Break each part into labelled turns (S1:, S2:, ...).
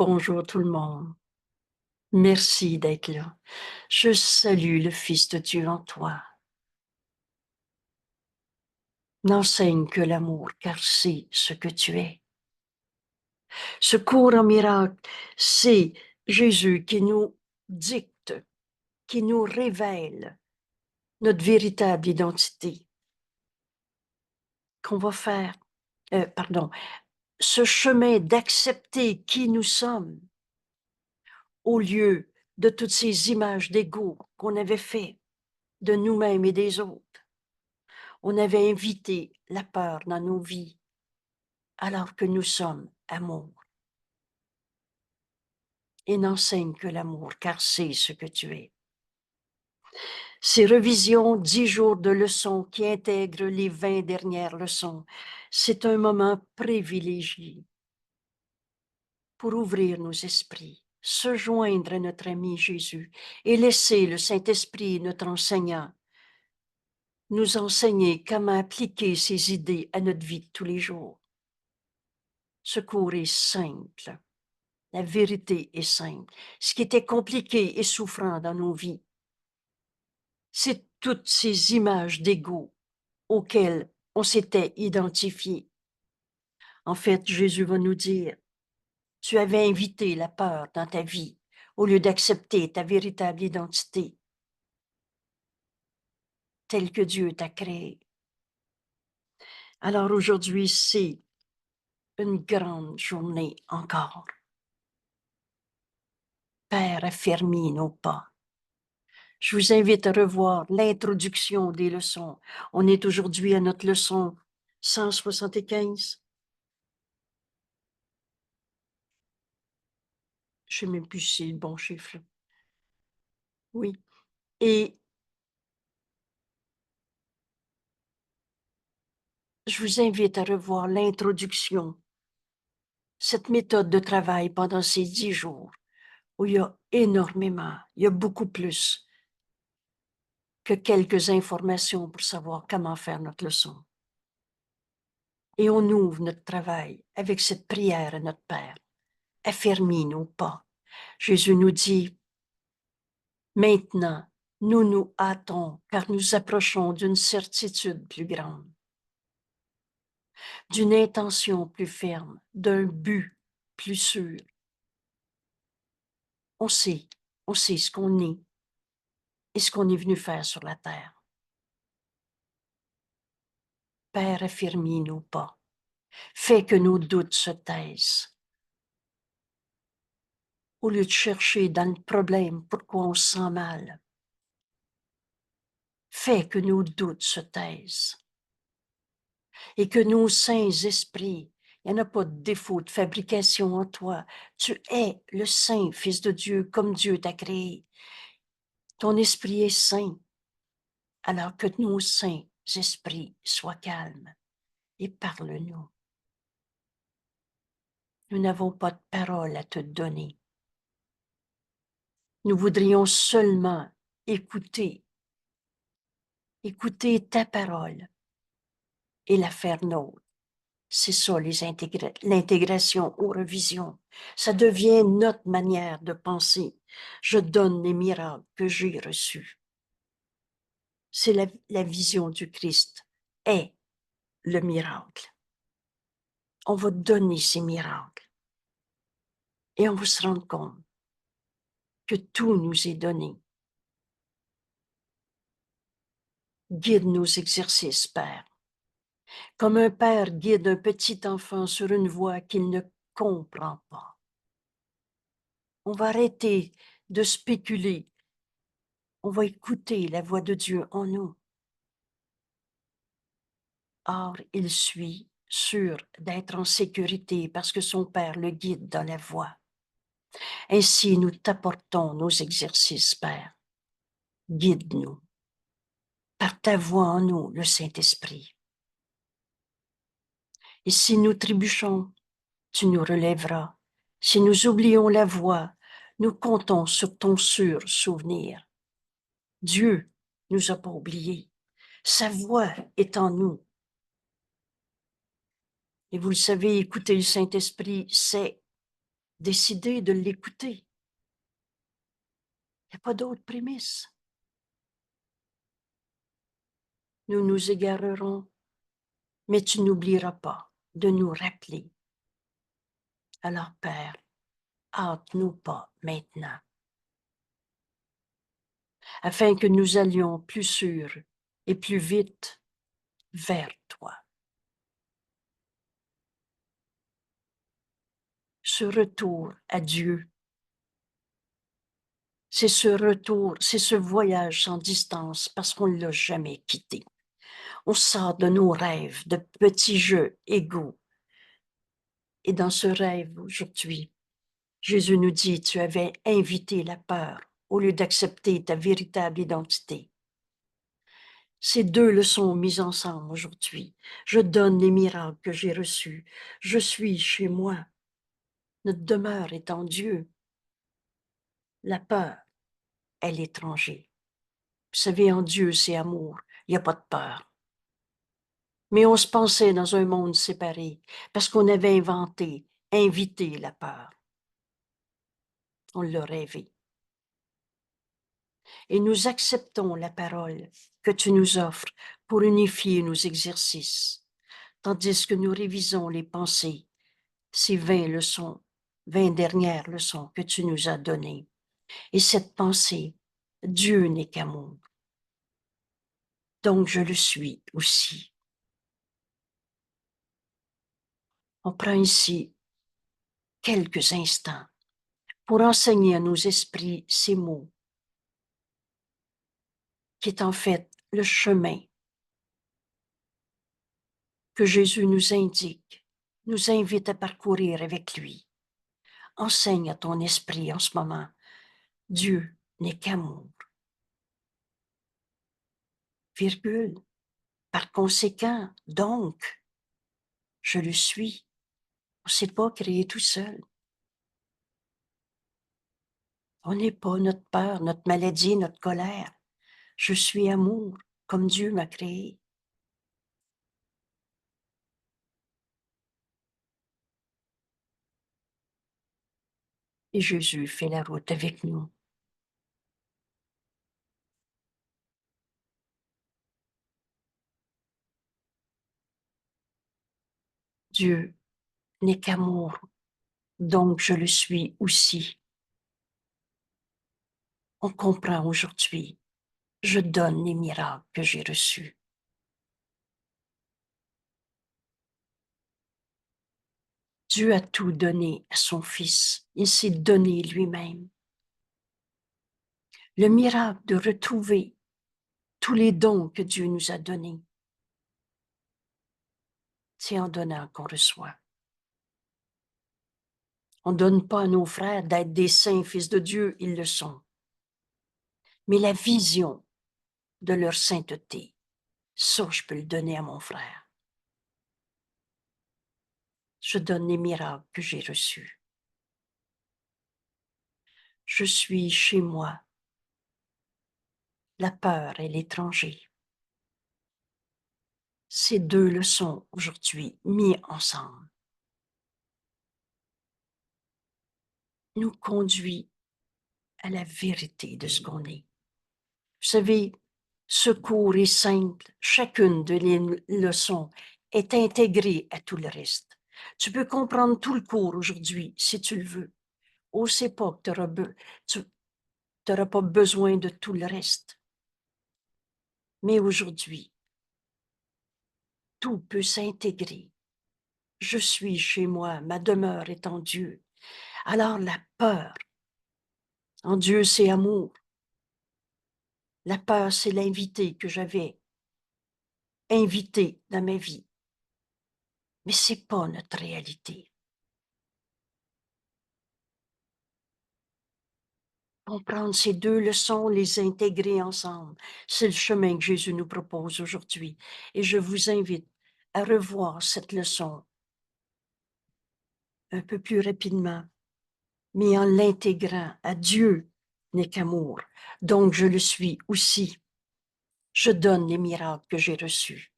S1: Bonjour tout le monde. Merci d'être là. Je salue le Fils de Dieu en toi. N'enseigne que l'amour, car c'est ce que tu es. Ce cours en miracle, c'est Jésus qui nous dicte, qui nous révèle notre véritable identité, qu'on va faire, ce chemin d'accepter qui nous sommes, au lieu de toutes ces images d'ego qu'on avait fait de nous-mêmes et des autres. On avait invité la peur dans nos vies, alors que nous sommes amour. Et n'enseigne que l'amour, car c'est ce que tu es. Ces revisions, 10 jours de leçons qui intègrent les 20 dernières leçons, c'est un moment privilégié pour ouvrir nos esprits, se joindre à notre ami Jésus et laisser le Saint-Esprit, notre enseignant, nous enseigner comment appliquer ces idées à notre vie de tous les jours. Ce cours est simple. La vérité est simple. Ce qui était compliqué et souffrant dans nos vies, c'est toutes ces images d'ego auxquelles on s'était identifié. En fait, Jésus va nous dire, tu avais invité la peur dans ta vie au lieu d'accepter ta véritable identité telle que Dieu t'a créée. Alors aujourd'hui, c'est une grande journée encore. Père, affermis nos pas. Je vous invite à revoir l'introduction des leçons. On est aujourd'hui à notre leçon 175. Je ne sais même plus si c'est le bon chiffre. Oui. Et je vous invite à revoir l'introduction, cette méthode de travail pendant ces 10 jours, où il y a énormément, il y a beaucoup plus que quelques informations pour savoir comment faire notre leçon. Et on ouvre notre travail avec cette prière à notre Père. Affermis nos pas. Jésus nous dit, maintenant, nous nous hâtons car nous approchons d'une certitude plus grande, d'une intention plus ferme, d'un but plus sûr. On sait ce qu'on est et ce qu'on est venu faire sur la terre. Père, affermis nos pas. Fais que nos doutes se taisent. Au lieu de chercher dans le problème pourquoi on se sent mal, fais que nos doutes se taisent et que nos saints esprits, il n'y en a pas de défaut de fabrication en toi. Tu es le saint Fils de Dieu comme Dieu t'a créé. Ton esprit est saint, alors que nos saints esprits soient calmes et parle-nous. Nous n'avons pas de parole à te donner. Nous voudrions seulement écouter ta parole et la faire nôtre. C'est ça l'intégration aux revisions. Ça devient notre manière de penser. Je donne les miracles que j'ai reçus. C'est la vision du Christ est le miracle. On va donner ces miracles et on va se rendre compte que tout nous est donné. Guide nos exercices, Père. Comme un père guide un petit enfant sur une voie qu'il ne comprend pas. On va arrêter de spéculer. On va écouter la voix de Dieu en nous. Or, il suit sûr d'être en sécurité parce que son Père le guide dans la voie. Ainsi, nous t'apportons nos exercices, Père. Guide-nous. Par ta voix en nous, le Saint-Esprit. Et si nous trébuchons, tu nous relèveras. Si nous oublions la voie, nous comptons sur ton sûr souvenir. Dieu nous a pas oubliés. Sa voix est en nous. Et vous le savez, écouter le Saint-Esprit, c'est décider de l'écouter. Il n'y a pas d'autre prémisse. Nous nous égarerons, mais tu n'oublieras pas de nous rappeler. Alors, Père, hâte-nous pas maintenant, afin que nous allions plus sûrs et plus vite vers toi. Ce retour à Dieu, c'est ce retour, c'est ce voyage sans distance parce qu'on ne l'a jamais quitté. On sort de nos rêves, de petits jeux égaux. Et dans ce rêve aujourd'hui, Jésus nous dit, tu avais invité la peur au lieu d'accepter ta véritable identité. Ces deux leçons mises ensemble aujourd'hui, je donne les miracles que j'ai reçus. Je suis chez moi. Notre demeure est en Dieu. La peur est l'étranger. Vous savez, en Dieu, c'est amour. Il n'y a pas de peur. Mais on se pensait dans un monde séparé parce qu'on avait invité la peur. On l'a rêvé. Et nous acceptons la parole que tu nous offres pour unifier nos exercices, tandis que nous révisons les pensées, ces 20 leçons, 20 dernières leçons que tu nous as données. Et cette pensée, Dieu n'est qu'amour. Donc je le suis aussi. On prend ici quelques instants pour enseigner à nos esprits ces mots, qui est en fait le chemin que Jésus nous indique, nous invite à parcourir avec lui. Enseigne à ton esprit en ce moment, Dieu n'est qu'amour. Virgule. Par conséquent, donc, je le suis. On ne s'est pas créé tout seul. On n'est pas notre peur, notre maladie, notre colère. Je suis amour, comme Dieu m'a créé. Et Jésus fait la route avec nous. Dieu n'est qu'amour, donc je le suis aussi. On comprend aujourd'hui. Je donne les miracles que j'ai reçus. Dieu a tout donné à son Fils. Il s'est donné lui-même. Le miracle de retrouver tous les dons que Dieu nous a donnés, c'est en donnant qu'on reçoit. On ne donne pas à nos frères d'être des saints fils de Dieu, ils le sont. Mais la vision de leur sainteté, ça, je peux le donner à mon frère. Je donne les miracles que j'ai reçus. Je suis chez moi. La peur est l'étranger. Ces deux leçons aujourd'hui mises ensemble nous conduit à la vérité de ce qu'on est. Vous savez, ce cours est simple. Chacune de les leçons est intégrée à tout le reste. Tu peux comprendre tout le cours aujourd'hui si tu le veux. Ou c'est pas que tu n'auras pas besoin de tout le reste. Mais aujourd'hui, tout peut s'intégrer. Je suis chez moi, ma demeure est en Dieu. Alors la peur, en Dieu c'est amour. La peur, c'est l'invité que j'avais invité dans ma vie. Mais c'est pas notre réalité. Comprendre ces deux leçons, les intégrer ensemble, c'est le chemin que Jésus nous propose aujourd'hui. Et je vous invite à revoir cette leçon un peu plus rapidement, mais en l'intégrant à Dieu n'est qu'amour. Donc je le suis aussi. Je donne les miracles que j'ai reçus.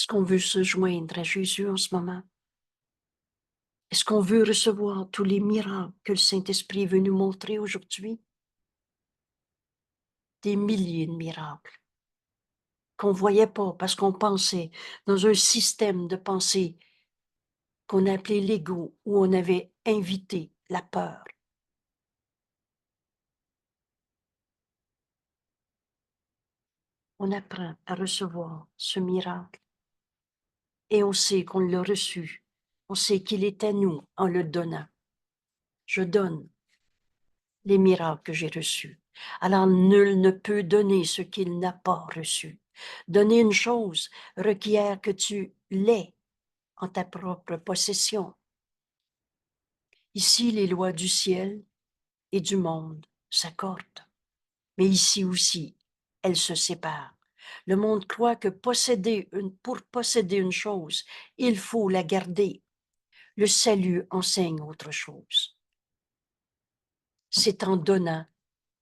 S1: Est-ce qu'on veut se joindre à Jésus en ce moment? Est-ce qu'on veut recevoir tous les miracles que le Saint-Esprit veut nous montrer aujourd'hui? Des milliers de miracles qu'on ne voyait pas parce qu'on pensait dans un système de pensée qu'on appelait l'ego, où on avait invité la peur. On apprend à recevoir ce miracle et on sait qu'on l'a reçu. On sait qu'il est à nous en le donnant. Je donne les miracles que j'ai reçus. Alors nul ne peut donner ce qu'il n'a pas reçu. Donner une chose requiert que tu l'aies en ta propre possession. Ici, les lois du ciel et du monde s'accordent, mais ici aussi, elles se séparent. Le monde croit que pour posséder une chose, il faut la garder. Le salut enseigne autre chose. C'est en donnant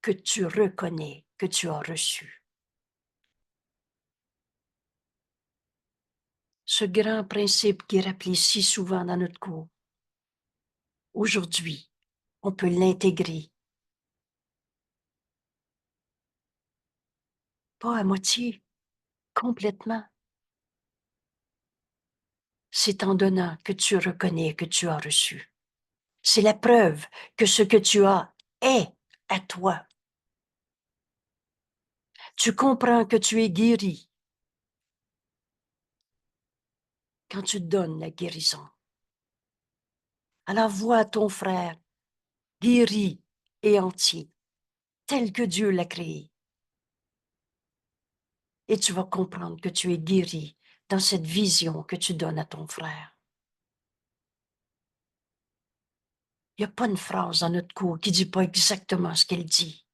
S1: que tu reconnais que tu as reçu. Ce grand principe qui est rappelé si souvent dans notre cours, aujourd'hui, on peut l'intégrer, pas à moitié, complètement. C'est en donnant que tu reconnais que tu as reçu. C'est la preuve que ce que tu as est à toi. Tu comprends que tu es guéri quand tu donnes la guérison. Alors vois ton frère guéri et entier, tel que Dieu l'a créé. Et tu vas comprendre que tu es guéri dans cette vision que tu donnes à ton frère. Il n'y a pas une phrase dans notre cours qui ne dit pas exactement ce qu'elle dit.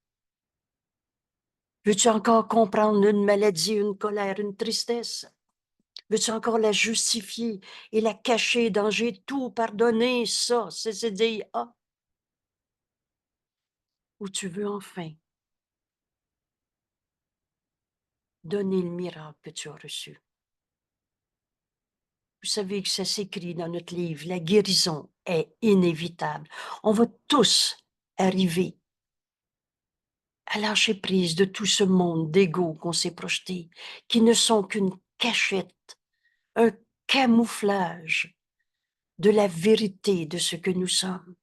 S1: Veux-tu encore comprendre une maladie, une colère, une tristesse? Veux-tu encore la justifier et la cacher dans j'ai tout pardonné, ça, c'est dire, ah, ou tu veux enfin donner le miracle que tu as reçu? Vous savez que ça s'écrit dans notre livre, la guérison est inévitable. On va tous arriver à lâcher prise de tout ce monde d'ego qu'on s'est projeté, qui ne sont qu'une cachette, un camouflage de la vérité de ce que nous sommes,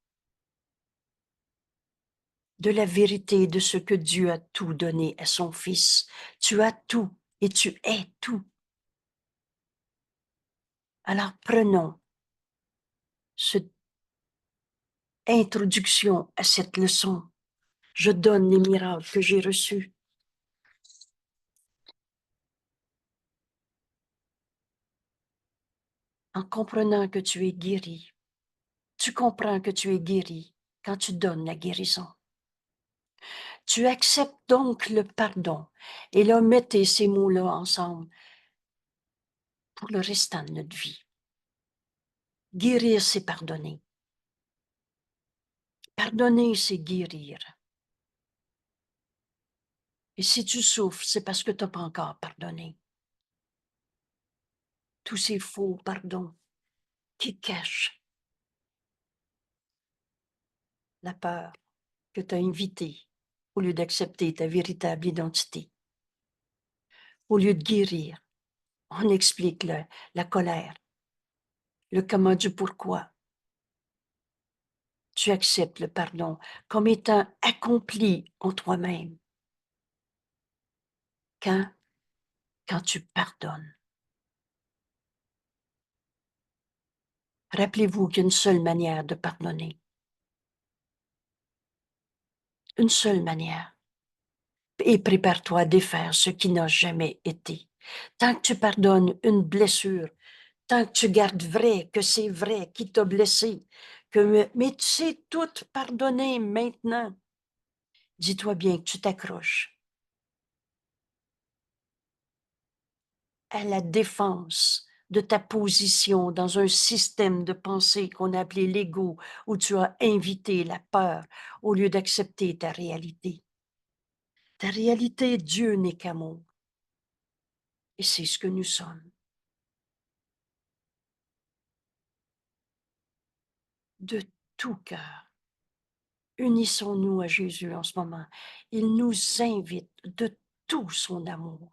S1: de la vérité de ce que Dieu a tout donné à son Fils. Tu as tout et tu es tout. Alors prenons cette introduction à cette leçon. Je donne les miracles que j'ai reçus. En comprenant que tu es guéri. Tu comprends que tu es guéri quand tu donnes la guérison. Tu acceptes donc le pardon. Et là, mettez ces mots-là ensemble pour le restant de notre vie. Guérir, c'est pardonner. Pardonner, c'est guérir. Et si tu souffres, c'est parce que tu n'as pas encore pardonné. Tous ces faux pardons qui cachent la peur que tu as invitée au lieu d'accepter ta véritable identité. Au lieu de guérir, on explique la colère, le comment du pourquoi. Tu acceptes le pardon comme étant accompli en toi-même. Quand tu pardonnes. Rappelez-vous qu'il y a une seule manière de pardonner. Une seule manière. Et prépare-toi à défaire ce qui n'a jamais été. Tant que tu pardonnes une blessure, tant que tu gardes vrai que c'est vrai qui t'a blessé, mais tu sais tout pardonner maintenant, dis-toi bien que tu t'accroches à la défense de ta position dans un système de pensée qu'on a appelé l'ego, où tu as invité la peur au lieu d'accepter ta réalité. Ta réalité, Dieu n'est qu'amour. Et c'est ce que nous sommes. de tout cœur. Unissons-nous à Jésus en ce moment. Il nous invite de tout son amour,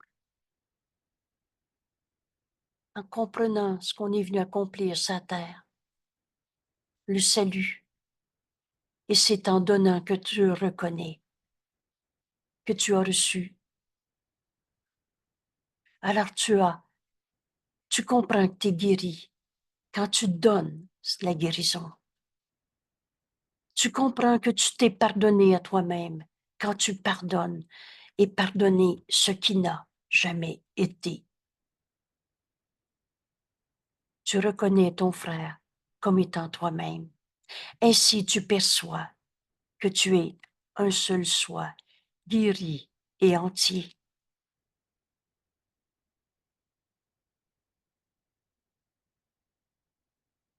S1: en comprenant ce qu'on est venu accomplir sur terre, le salut. Et c'est en donnant que tu reconnais, que tu as reçu. Alors tu comprends que tu es guéri quand tu donnes la guérison. Tu comprends que tu t'es pardonné à toi-même quand tu pardonnes et pardonner ce qui n'a jamais été. Tu reconnais ton frère comme étant toi-même. Ainsi tu perçois que tu es un seul soi, guéri et entier.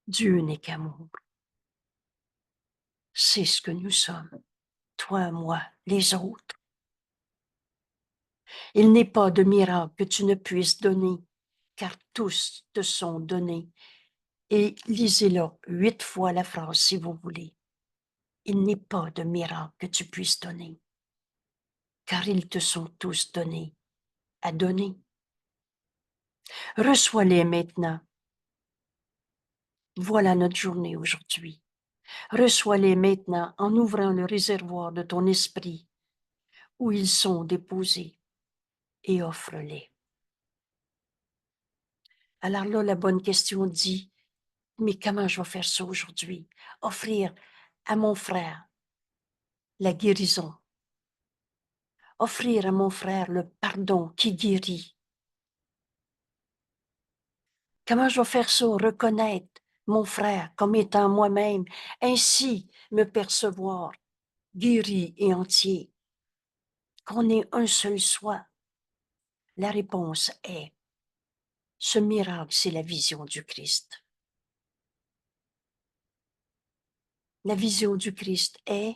S1: Dieu n'est qu'amour. C'est ce que nous sommes, toi, moi, les autres. Il n'est pas de miracle que tu ne puisses donner, car tous te sont donnés. Et lisez-le 8 fois la phrase si vous voulez. Il n'est pas de miracle que tu puisses donner, car ils te sont tous donnés à donner. Reçois-les maintenant. Voilà notre journée aujourd'hui. Reçois-les maintenant en ouvrant le réservoir de ton esprit où ils sont déposés et offre-les. Alors là, la bonne question dit, mais comment je vais faire ça aujourd'hui? Offrir à mon frère la guérison. Offrir à mon frère le pardon qui guérit. Comment je vais faire ça? Reconnaître mon frère comme étant moi-même, ainsi me percevoir guéri et entier, qu'on est un seul soi. La réponse est, ce miracle, c'est la vision du Christ. La vision du Christ est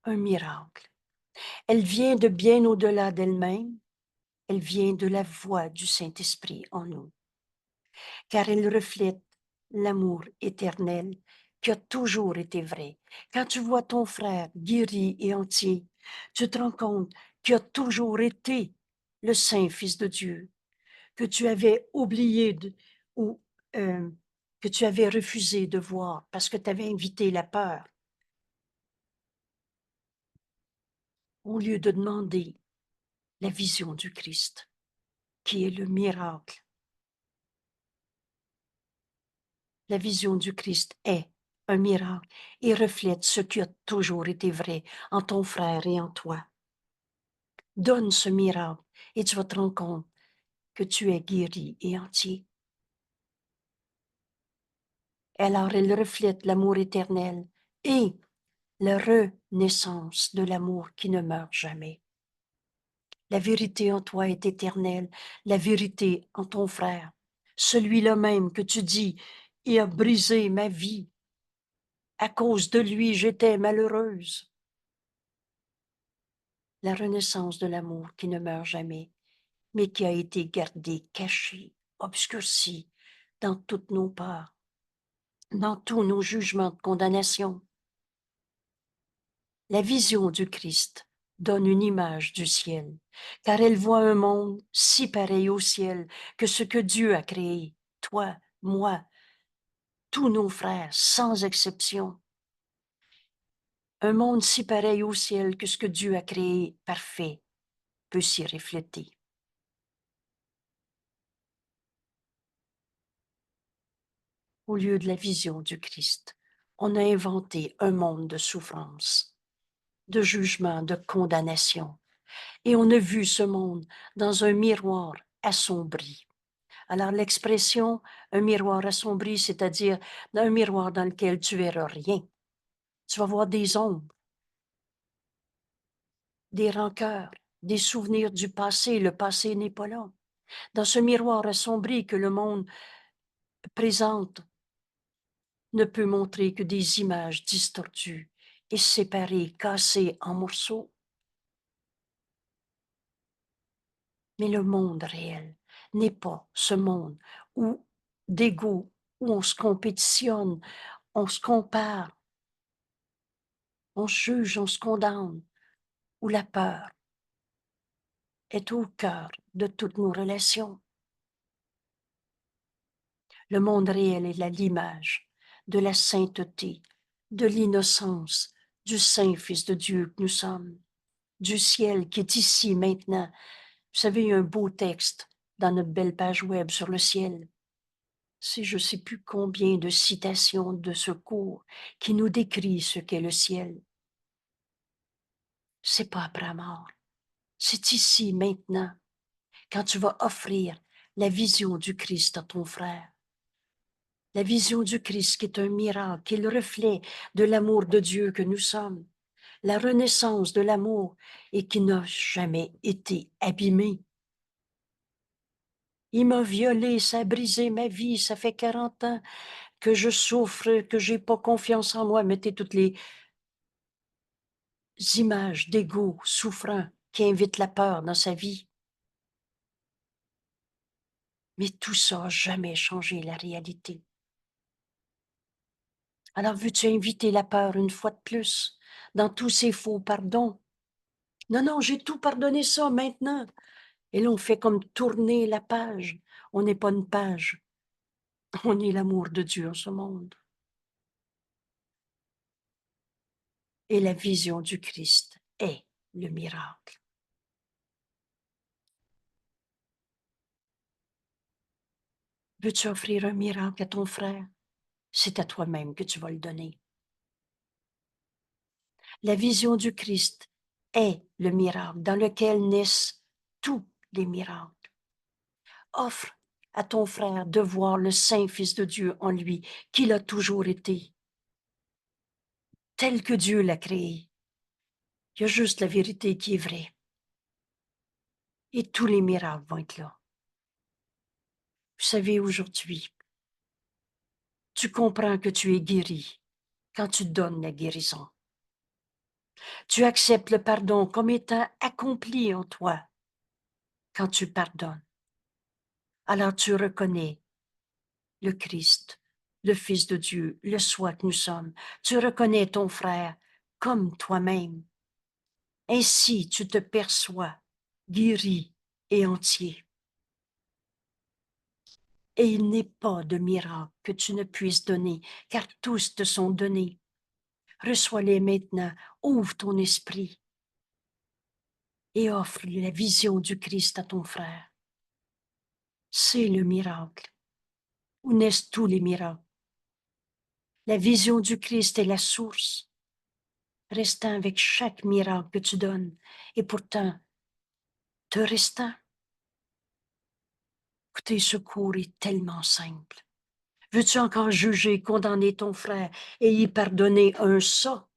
S1: un miracle. Elle vient de bien au-delà d'elle-même. Elle vient de la voix du Saint-Esprit en nous, car elle reflète l'amour éternel qui a toujours été vrai. Quand tu vois ton frère guéri et entier, tu te rends compte qu'il a toujours été le Saint Fils de Dieu, que tu avais oublié ou que tu avais refusé de voir parce que tu avais invité la peur. Au lieu de demander la vision du Christ, qui est le miracle. La vision du Christ est un miracle et reflète ce qui a toujours été vrai en ton frère et en toi. Donne ce miracle et tu vas te rendre compte que tu es guéri et entier. Alors elle reflète l'amour éternel et la renaissance de l'amour qui ne meurt jamais. La vérité en toi est éternelle, la vérité en ton frère, celui-là même que tu dis, il a brisé ma vie. À cause de lui, j'étais malheureuse. La renaissance de l'amour qui ne meurt jamais, mais qui a été gardé, caché, obscurci dans toutes nos parts, dans tous nos jugements de condamnation. La vision du Christ donne une image du ciel, car elle voit un monde si pareil au ciel que ce que Dieu a créé, toi, moi, tous nos frères, sans exception. Un monde si pareil au ciel que ce que Dieu a créé, parfait, peut s'y refléter. Au lieu de la vision du Christ, on a inventé un monde de souffrance, de jugement, de condamnation. Et on a vu ce monde dans un miroir assombri. Alors l'expression un miroir assombri, c'est-à-dire un miroir dans lequel tu verras rien. Tu vas voir des ombres, des rancœurs, des souvenirs du passé. Le passé n'est pas là. Dans ce miroir assombri que le monde présente, ne peut montrer que des images distordues et séparées, cassées en morceaux. Mais le monde réel n'est pas ce monde où d'ego, où on se compétitionne, on se compare, on juge, on se condamne, ou la peur est au cœur de toutes nos relations. Le monde réel est l'image de la sainteté, de l'innocence, du Saint Fils de Dieu que nous sommes, du ciel qui est ici maintenant. Vous savez, il y a un beau texte dans notre belle page web sur le ciel. C'est je ne sais plus combien de citations de secours qui nous décrit ce qu'est le ciel. C'est pas après la mort. C'est ici, maintenant, quand tu vas offrir la vision du Christ à ton frère. La vision du Christ qui est un miracle, qui est le reflet de l'amour de Dieu que nous sommes, la renaissance de l'amour et qui n'a jamais été abîmé. Il m'a violé, ça a brisé ma vie, ça fait 40 ans que je souffre, que j'ai pas confiance en moi. Mettez toutes les images d'ego souffrant qui invitent la peur dans sa vie. Mais tout ça n'a jamais changé la réalité. Alors veux-tu inviter la peur une fois de plus dans tous ces faux pardons? Non, non, j'ai tout pardonné ça maintenant. Et là, on fait comme tourner la page. On n'est pas une page. On est l'amour de Dieu en ce monde. Et la vision du Christ est le miracle. Veux-tu offrir un miracle à ton frère? C'est à toi-même que tu vas le donner. La vision du Christ est le miracle dans lequel naissent tous les miracles. Offre à ton frère de voir le Saint Fils de Dieu en lui, qu'il a toujours été, tel que Dieu l'a créé. Il y a juste la vérité qui est vraie. Et tous les miracles vont être là. Vous savez, aujourd'hui, tu comprends que tu es guéri quand tu donnes la guérison. Tu acceptes le pardon comme étant accompli en toi quand tu pardonnes. Alors tu reconnais le Christ, le Fils de Dieu, le soi que nous sommes. Tu reconnais ton frère comme toi-même. Ainsi, tu te perçois guéri et entier. Et il n'est pas de miracle que tu ne puisses donner, car tous te sont donnés. Reçois-les maintenant, ouvre ton esprit et offre la vision du Christ à ton frère. C'est le miracle, où naissent tous les miracles. La vision du Christ est la source, restant avec chaque miracle que tu donnes, et pourtant, te restant. Tes secours est tellement simple. Veux-tu encore juger, condamner ton frère et y pardonner un ça?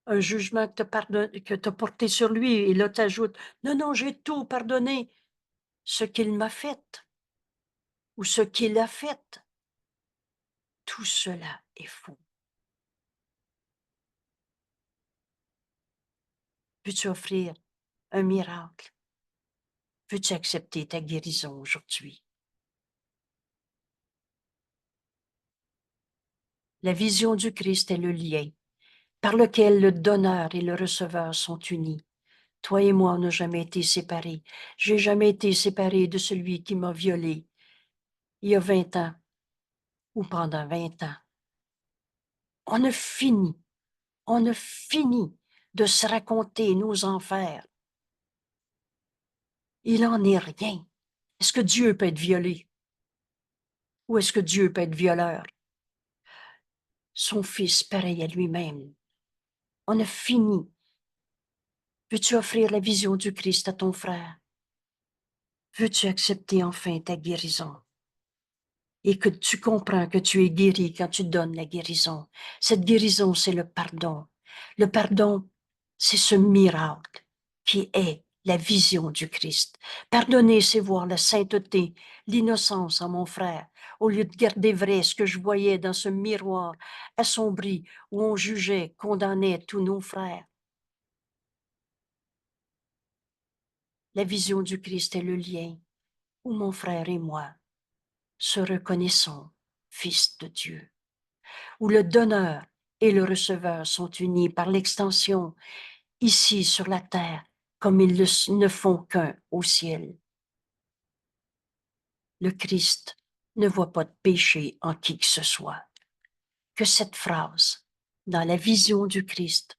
S1: Un jugement que tu as porté sur lui, et là t'ajoutes, non, non, j'ai tout pardonné. Ce qu'il m'a fait, ou ce qu'il a fait, tout cela est faux. Veux-tu offrir un miracle? Veux-tu accepter ta guérison aujourd'hui? La vision du Christ est le lien par lequel le donneur et le receveur sont unis. Toi et moi, on n'a jamais été séparés. J'ai jamais été séparé de celui qui m'a violé il y a 20 ans ou pendant 20 ans. On a fini de se raconter nos enfers. Il en est rien. Est-ce que Dieu peut être violé? Ou est-ce que Dieu peut être violeur? Son fils pareil à lui-même. On a fini. Veux-tu offrir la vision du Christ à ton frère? Veux-tu accepter enfin ta guérison? Et que tu comprends que tu es guéri quand tu donnes la guérison. Cette guérison, c'est le pardon. Le pardon, c'est ce miracle qui est la vision du Christ. Pardonner, c'est voir la sainteté, l'innocence en mon frère, au lieu de garder vrai ce que je voyais dans ce miroir assombri où on jugeait, condamnait tous nos frères. La vision du Christ est le lien où mon frère et moi se reconnaissons Fils de Dieu, où le donneur et le receveur sont unis par l'extension ici sur la terre, comme ils ne font qu'un au ciel. Le Christ ne voit pas de péché en qui que ce soit. Que cette phrase, dans la vision du Christ,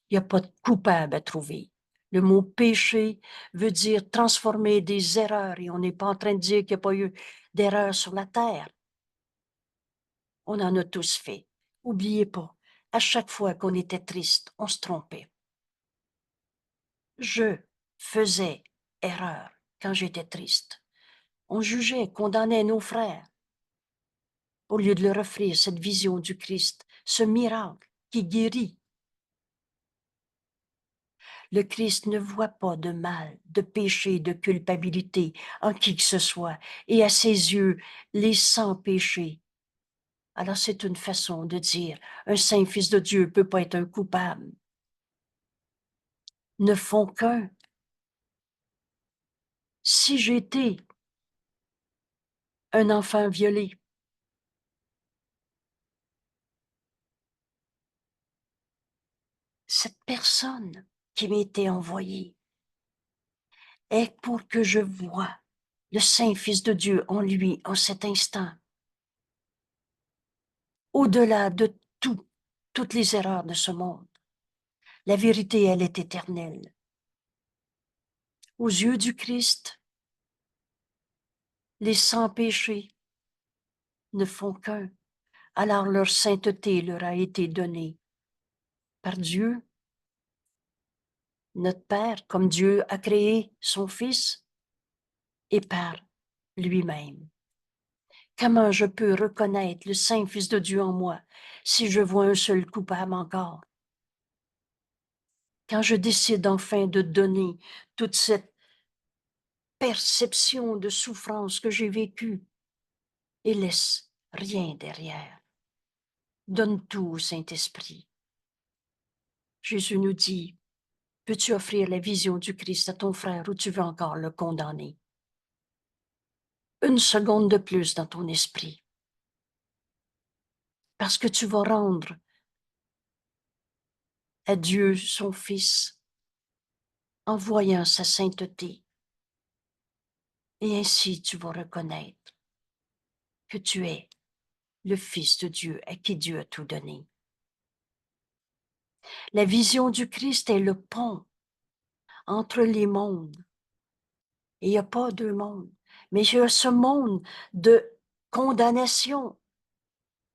S1: il n'y a pas de coupable à trouver. Le mot péché veut dire transformer des erreurs et on n'est pas en train de dire qu'il n'y a pas eu d'erreur sur la terre. On en a tous fait. Oubliez pas, à chaque fois qu'on était triste, on se trompait. Je faisais erreur quand j'étais triste. On jugeait, condamnait nos frères au lieu de leur offrir cette vision du Christ, ce miracle qui guérit. Le Christ ne voit pas de mal, de péché, de culpabilité en qui que ce soit, et à ses yeux, les sans péchés. Alors c'est une façon de dire, un saint fils de Dieu ne peut pas être un coupable. Ne font qu'un. Si j'étais un enfant violé, cette personne qui m'était envoyée est pour que je voie le saint fils de Dieu en lui en cet instant, au-delà de toutes les erreurs de ce monde. La vérité, elle est éternelle. Aux yeux du Christ, les sans péchés ne font qu'un, alors leur sainteté leur a été donnée par Dieu, notre Père, comme Dieu a créé son Fils, et par lui-même. Comment je peux reconnaître le Saint Fils de Dieu en moi si je vois un seul coupable encore? Quand je décide enfin de donner toute cette perception de souffrance que j'ai vécue et laisse rien derrière. Donne tout au Saint-Esprit. Jésus nous dit, peux-tu offrir la vision du Christ à ton frère ou tu veux encore le condamner? Une seconde de plus dans ton esprit. Parce que tu vas rendre à Dieu son Fils en voyant sa sainteté. Et ainsi tu vas reconnaître que tu es le Fils de Dieu à qui Dieu a tout donné. La vision du Christ est le pont entre les mondes. Et il n'y a pas deux mondes, mais il y a ce monde de condamnation.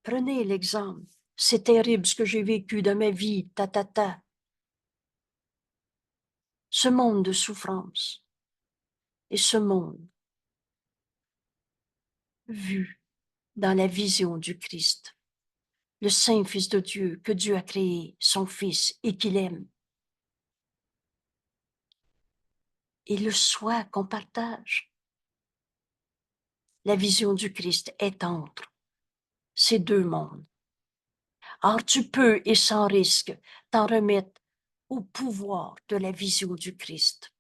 S1: Prenez l'exemple. C'est terrible ce que j'ai vécu dans ma vie, ta. Ce monde de souffrance et ce monde vu dans la vision du Christ, le Saint Fils de Dieu que Dieu a créé, son Fils, et qu'il aime. Et le soi qu'on partage. La vision du Christ est entre ces deux mondes. Or, tu peux, et sans risque, t'en remettre au pouvoir de la vision du Christ,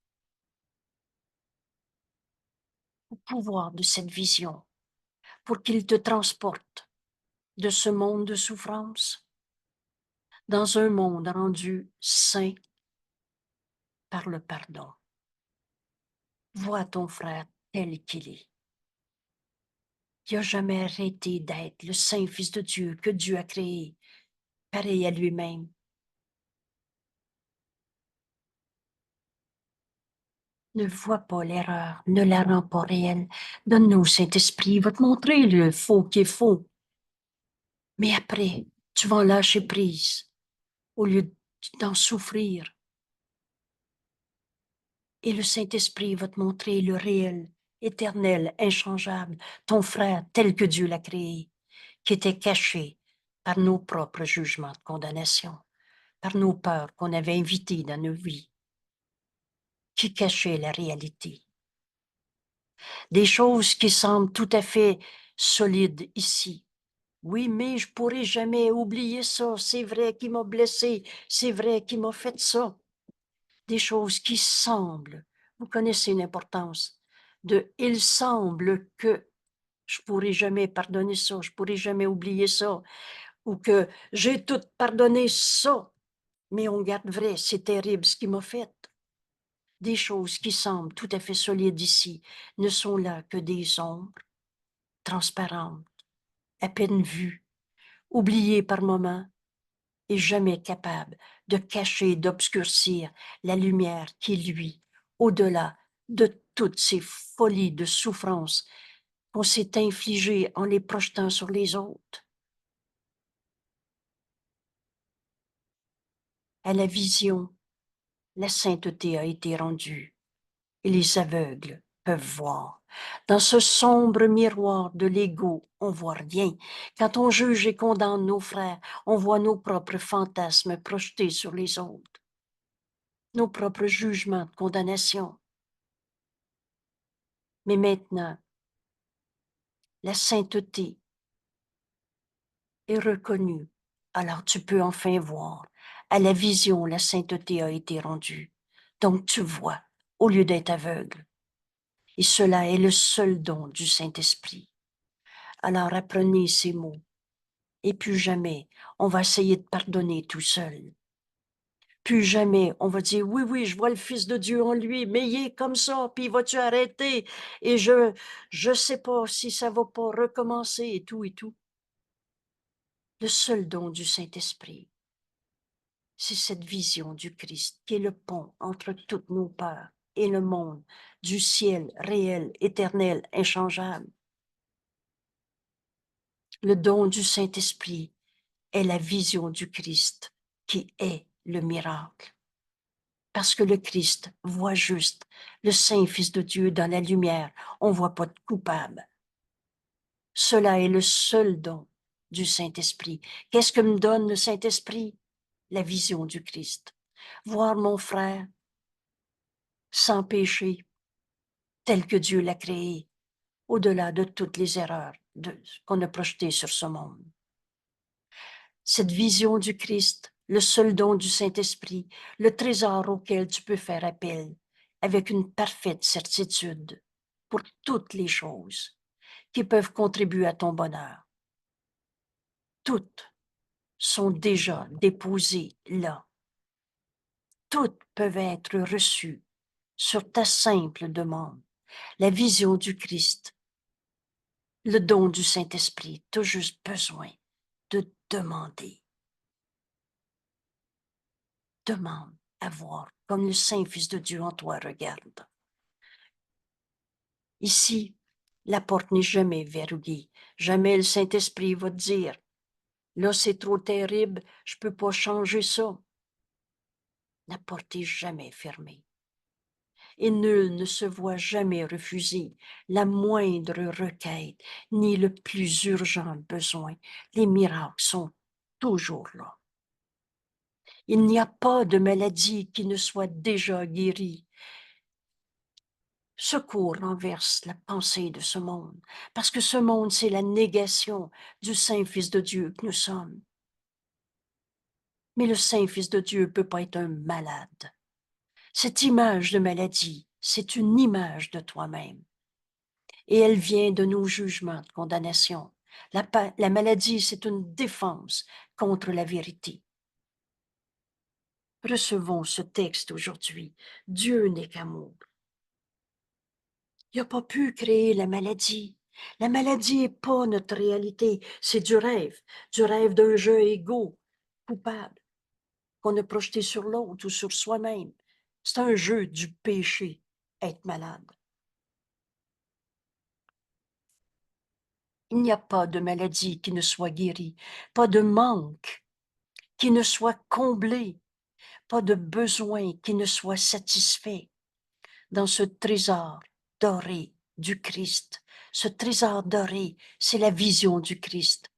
S1: au pouvoir de cette vision, pour qu'il te transporte de ce monde de souffrance dans un monde rendu saint par le pardon. Vois ton frère tel qu'il est. Il n'a jamais arrêté d'être le saint Fils de Dieu que Dieu a créé, pareil à lui-même. Ne vois pas l'erreur, ne la rends pas réelle. Donne-nous, Saint-Esprit, il va te montrer le faux qui est faux. Mais après, tu vas en lâcher prise au lieu d'en souffrir. Et le Saint-Esprit va te montrer le réel, éternel, inchangeable, ton frère tel que Dieu l'a créé, qui était caché par nos propres jugements de condamnation, par nos peurs qu'on avait invitées dans nos vies, qui cachaient la réalité. Des choses qui semblent tout à fait solides ici. Oui, mais je pourrai jamais oublier ça. C'est vrai qu'il m'a blessé. C'est vrai qu'il m'a fait ça. Des choses qui semblent. Vous connaissez l'importance de « il semble que ». je pourrai jamais pardonner ça, je pourrai jamais oublier ça, ou que j'ai tout pardonné ça, mais on garde vrai, c'est terrible ce qu'il m'a fait. Des choses qui semblent tout à fait solides ici ne sont là que des ombres transparentes, à peine vues, oubliées par moments et jamais capables de cacher, d'obscurcir la lumière qui, lui, au-delà de toutes ces folies de souffrance qu'on s'est infligées en les projetant sur les autres. À la vision, la sainteté a été rendue et les aveugles peuvent voir. Dans ce sombre miroir de l'ego, on voit rien. Quand on juge et condamne nos frères, on voit nos propres fantasmes projetés sur les autres, nos propres jugements de condamnation. Mais maintenant, la sainteté est reconnue. Alors tu peux enfin voir. À la vision, la sainteté a été rendue. Donc tu vois, au lieu d'être aveugle. Et cela est le seul don du Saint-Esprit. Alors apprenez ces mots. Et plus jamais, on va essayer de pardonner tout seul. Plus jamais, on va dire, oui, oui, je vois le Fils de Dieu en lui, mais il est comme ça, puis vas-tu arrêter? Et je sais pas si ça va pas recommencer et tout et tout. Le seul don du Saint-Esprit, c'est cette vision du Christ qui est le pont entre toutes nos peurs et le monde du ciel réel, éternel, inchangeable. Le don du Saint-Esprit est la vision du Christ qui est le miracle. Parce que le Christ voit juste le Saint Fils de Dieu dans la lumière. On ne voit pas de coupable. Cela est le seul don du Saint-Esprit. Qu'est-ce que me donne le Saint-Esprit? La vision du Christ. Voir mon frère sans péché, tel que Dieu l'a créé, au-delà de toutes les erreurs qu'on a projetées sur ce monde. Cette vision du Christ, le seul don du Saint-Esprit, le trésor auquel tu peux faire appel avec une parfaite certitude pour toutes les choses qui peuvent contribuer à ton bonheur. Toutes sont déjà déposées là. Toutes peuvent être reçues sur ta simple demande. La vision du Christ, le don du Saint-Esprit, tu as juste besoin de demander. Demande à voir comme le Saint-Fils de Dieu en toi regarde. Ici, la porte n'est jamais verrouillée. Jamais le Saint-Esprit va te dire, là c'est trop terrible, je peux pas changer ça. La porte est jamais fermée. Et nul ne se voit jamais refuser la moindre requête, ni le plus urgent besoin. Les miracles sont toujours là. Il n'y a pas de maladie qui ne soit déjà guérie. Secours renverse la pensée de ce monde, parce que ce monde, c'est la négation du Saint-Fils de Dieu que nous sommes. Mais le Saint-Fils de Dieu ne peut pas être un malade. Cette image de maladie, c'est une image de toi-même. Et elle vient de nos jugements de condamnation. La maladie, c'est une défense contre la vérité. Recevons ce texte aujourd'hui. Dieu n'est qu'amour. Il n'a pas pu créer la maladie. La maladie n'est pas notre réalité, c'est du rêve d'un jeu égaux, coupable, qu'on a projeté sur l'autre ou sur soi-même. C'est un jeu du péché, être malade. Il n'y a pas de maladie qui ne soit guérie, pas de manque qui ne soit comblé, pas de besoin qui ne soit satisfait dans ce trésor doré du Christ. Ce trésor doré, c'est la vision du Christ,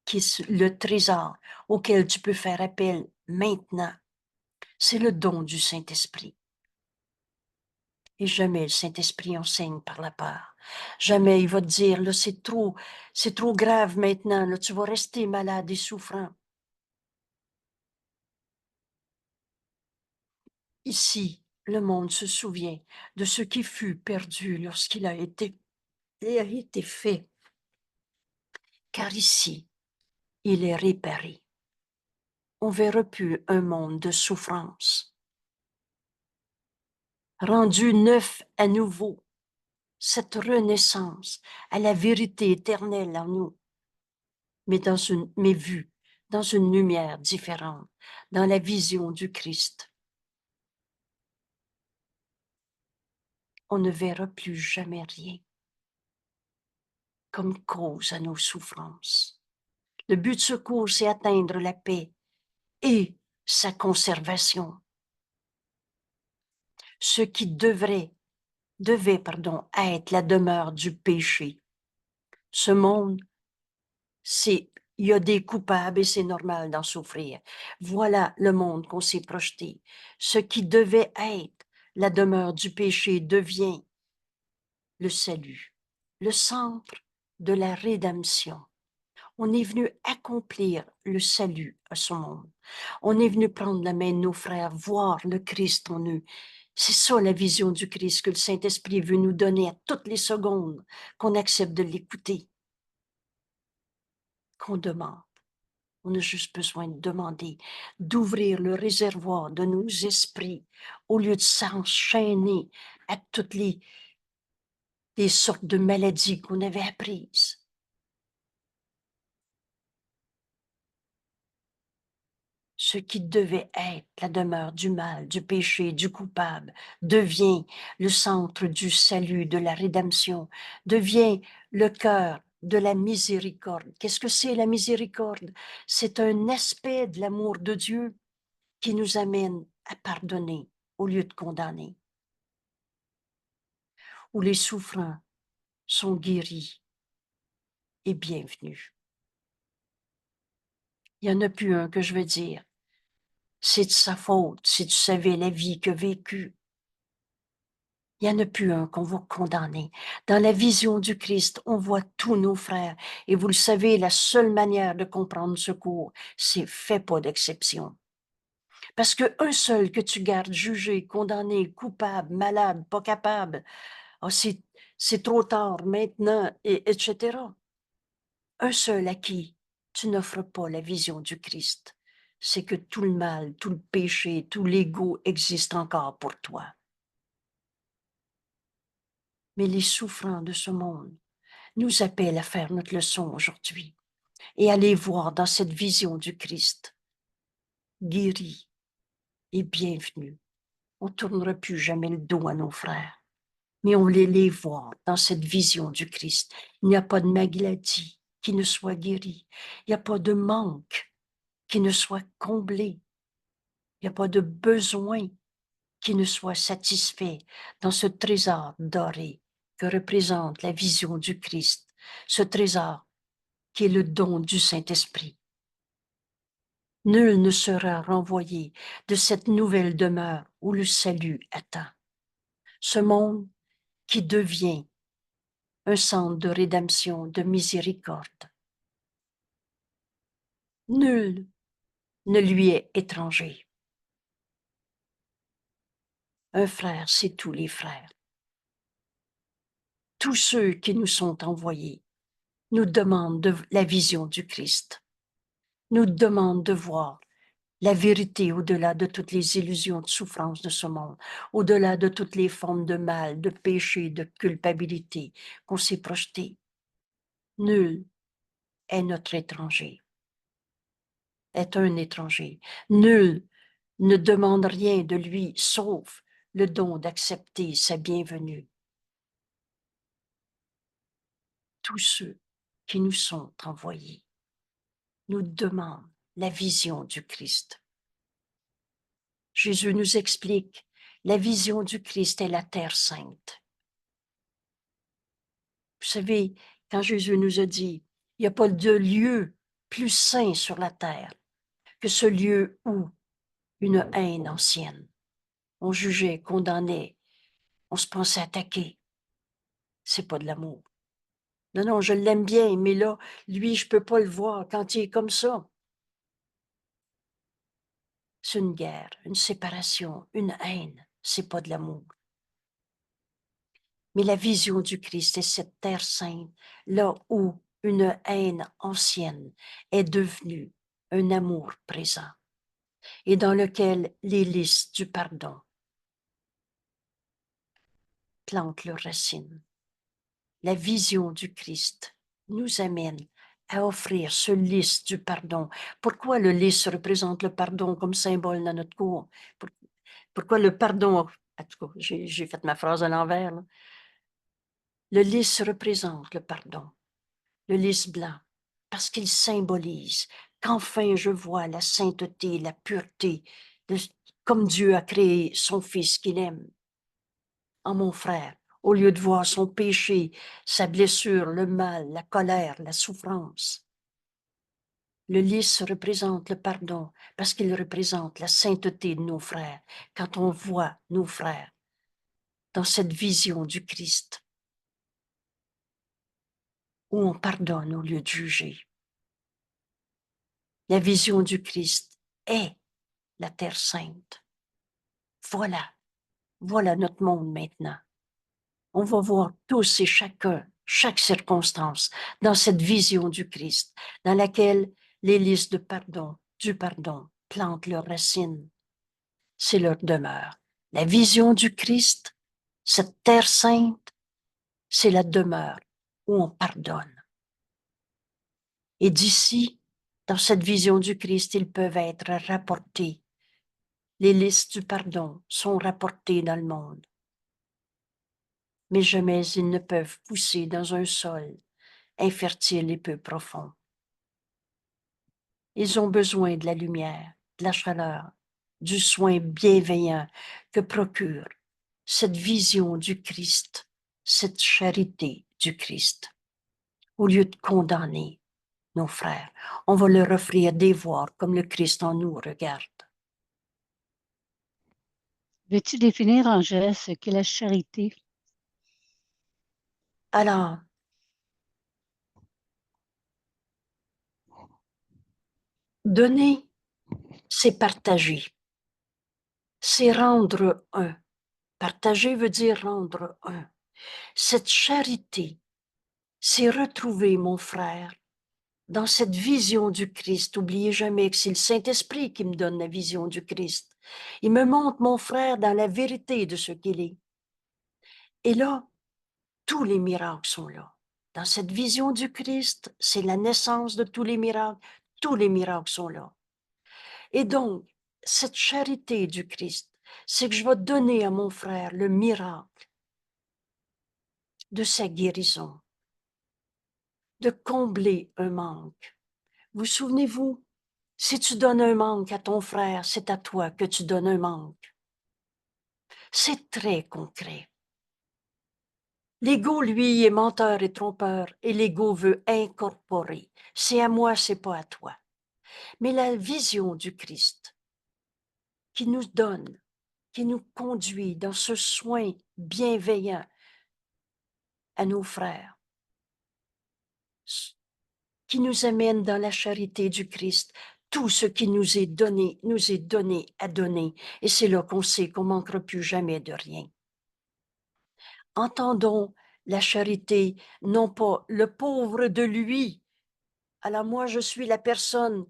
S1: qui est le trésor auquel tu peux faire appel maintenant. C'est le don du Saint-Esprit. Et jamais le Saint-Esprit enseigne par la peur. Jamais il va te dire, là, c'est trop grave maintenant, là, tu vas rester malade et souffrant. Ici, le monde se souvient de ce qui fut perdu lorsqu'il a été fait car ici, il est réparé. On ne verra plus un monde de souffrance. Rendu neuf à nouveau, cette renaissance à la vérité éternelle en nous, mais vue dans une lumière différente, dans la vision du Christ. On ne verra plus jamais rien comme cause à nos souffrances. Le but de ce cours, c'est atteindre la paix et sa conservation. Ce qui devait être la demeure du péché. Ce monde, il y a des coupables et c'est normal d'en souffrir. Voilà le monde qu'on s'est projeté. Ce qui devait être la demeure du péché devient le salut, le centre de la rédemption. On est venu accomplir le salut à ce monde. On est venu prendre la main de nos frères, voir le Christ en eux. C'est ça la vision du Christ que le Saint-Esprit veut nous donner à toutes les secondes qu'on accepte de l'écouter, qu'on demande. On a juste besoin de demander, d'ouvrir le réservoir de nos esprits au lieu de s'enchaîner à toutes les sortes de maladies qu'on avait apprises. Ce qui devait être la demeure du mal, du péché, du coupable, devient le centre du salut, de la rédemption, devient le cœur de la miséricorde. Qu'est-ce que c'est la miséricorde? C'est un aspect de l'amour de Dieu qui nous amène à pardonner au lieu de condamner, où les souffrants sont guéris et bienvenus. Il n'y en a plus un que je veux dire. C'est de sa faute si tu savais la vie qu'il a vécue. Il n'y en a plus un qu'on va condamner. Dans la vision du Christ, on voit tous nos frères. Et vous le savez, la seule manière de comprendre ce cours, c'est fais pas d'exception. Parce qu'un seul que tu gardes jugé, condamné, coupable, malade, pas capable, oh, c'est trop tard maintenant, etc. Un seul à qui tu n'offres pas la vision du Christ, c'est que tout le mal, tout le péché, tout l'ego existe encore pour toi. Mais les souffrants de ce monde nous appellent à faire notre leçon aujourd'hui et à les voir dans cette vision du Christ, guéris et bienvenus. On ne tournera plus jamais le dos à nos frères, mais on les voir dans cette vision du Christ. Il n'y a pas de maladie qui ne soit guérie. Il n'y a pas de manque qui ne soit comblé. Il n'y a pas de besoin qui ne soit satisfait dans ce trésor doré que représente la vision du Christ, ce trésor qui est le don du Saint-Esprit. Nul ne sera renvoyé de cette nouvelle demeure où le salut attend. Ce monde qui devient un centre de rédemption, de miséricorde. Nul ne lui est étranger. Un frère, c'est tous les frères. Tous ceux qui nous sont envoyés nous demandent la vision du Christ, nous demandent de voir la vérité au-delà de toutes les illusions de souffrance de ce monde, au-delà de toutes les formes de mal, de péché, de culpabilité qu'on s'est projeté. Nul est notre étranger, est un étranger. Nul ne demande rien de lui sauf le don d'accepter sa bienvenue. Tous ceux qui nous sont envoyés nous demandent la vision du Christ. Jésus nous explique, la vision du Christ est la terre sainte. Vous savez, quand Jésus nous a dit, il n'y a pas de lieu plus saint sur la terre que ce lieu où une haine ancienne, on jugeait, condamnait, on se pensait attaquer. C'est pas de l'amour. Non, non, je l'aime bien, mais là, lui, je peux pas le voir quand il est comme ça. C'est une guerre, une séparation, une haine. C'est pas de l'amour. Mais la vision du Christ est cette terre sainte, là où une haine ancienne est devenue un amour présent et dans lequel les lys du pardon plantent leurs racines. La vision du Christ nous amène à offrir ce lys du pardon. Pourquoi le lys représente le pardon comme symbole dans notre cours? Pourquoi le pardon, en tout cas, j'ai fait ma phrase à l'envers. Le lys représente le pardon, le lys blanc, parce qu'il symbolise qu'enfin je vois la sainteté, la pureté, comme Dieu a créé son Fils qu'il aime en mon frère, au lieu de voir son péché, sa blessure, le mal, la colère, la souffrance. Le lys représente le pardon parce qu'il représente la sainteté de nos frères. Quand on voit nos frères dans cette vision du Christ, où on pardonne au lieu de juger. La vision du Christ est la Terre sainte. Voilà notre monde maintenant. On va voir tous et chacun, chaque circonstance, dans cette vision du Christ, dans laquelle les lys de pardon, du pardon, plantent leurs racines. C'est leur demeure. La vision du Christ, cette terre sainte, c'est la demeure où on pardonne. Et d'ici, dans cette vision du Christ, ils peuvent être rapportés. Les lys du pardon sont rapportés dans le monde. Mais jamais ils ne peuvent pousser dans un sol infertile et peu profond. Ils ont besoin de la lumière, de la chaleur, du soin bienveillant que procure cette vision du Christ, cette charité du Christ. Au lieu de condamner nos frères, on va leur offrir des voir comme le Christ en nous regarde.
S2: Veux-tu définir, Angèle, ce qu'est la charité?
S1: Alors, donner, c'est partager, c'est rendre un. Partager veut dire rendre un. Cette charité, c'est retrouver mon frère dans cette vision du Christ. N'oubliez jamais que c'est le Saint-Esprit qui me donne la vision du Christ. Il me montre mon frère dans la vérité de ce qu'il est. Et là, tous les miracles sont là. Dans cette vision du Christ, c'est la naissance de tous les miracles. Tous les miracles sont là. Et donc, cette charité du Christ, c'est que je vais donner à mon frère le miracle de sa guérison, de combler un manque. Vous souvenez-vous, si tu donnes un manque à ton frère, c'est à toi que tu donnes un manque. C'est très concret. L'ego, lui, est menteur et trompeur, et l'ego veut incorporer. C'est à moi, c'est pas à toi. Mais la vision du Christ qui nous donne, qui nous conduit dans ce soin bienveillant à nos frères, qui nous amène dans la charité du Christ. Tout ce qui nous est donné à donner. Et c'est là qu'on sait qu'on ne manquera plus jamais de rien. Entendons la charité, non pas le pauvre de lui. Alors moi, je suis la personne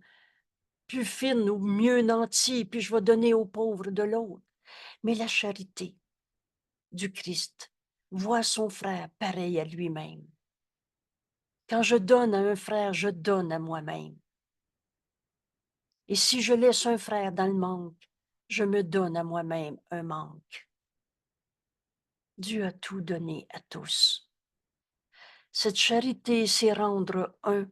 S1: plus fine ou mieux nantie, puis je vais donner aux pauvres de l'autre. Mais la charité du Christ voit son frère pareil à lui-même. Quand je donne à un frère, je donne à moi-même. Et si je laisse un frère dans le manque, je me donne à moi-même un manque. Dieu a tout donné à tous. Cette charité, c'est rendre un.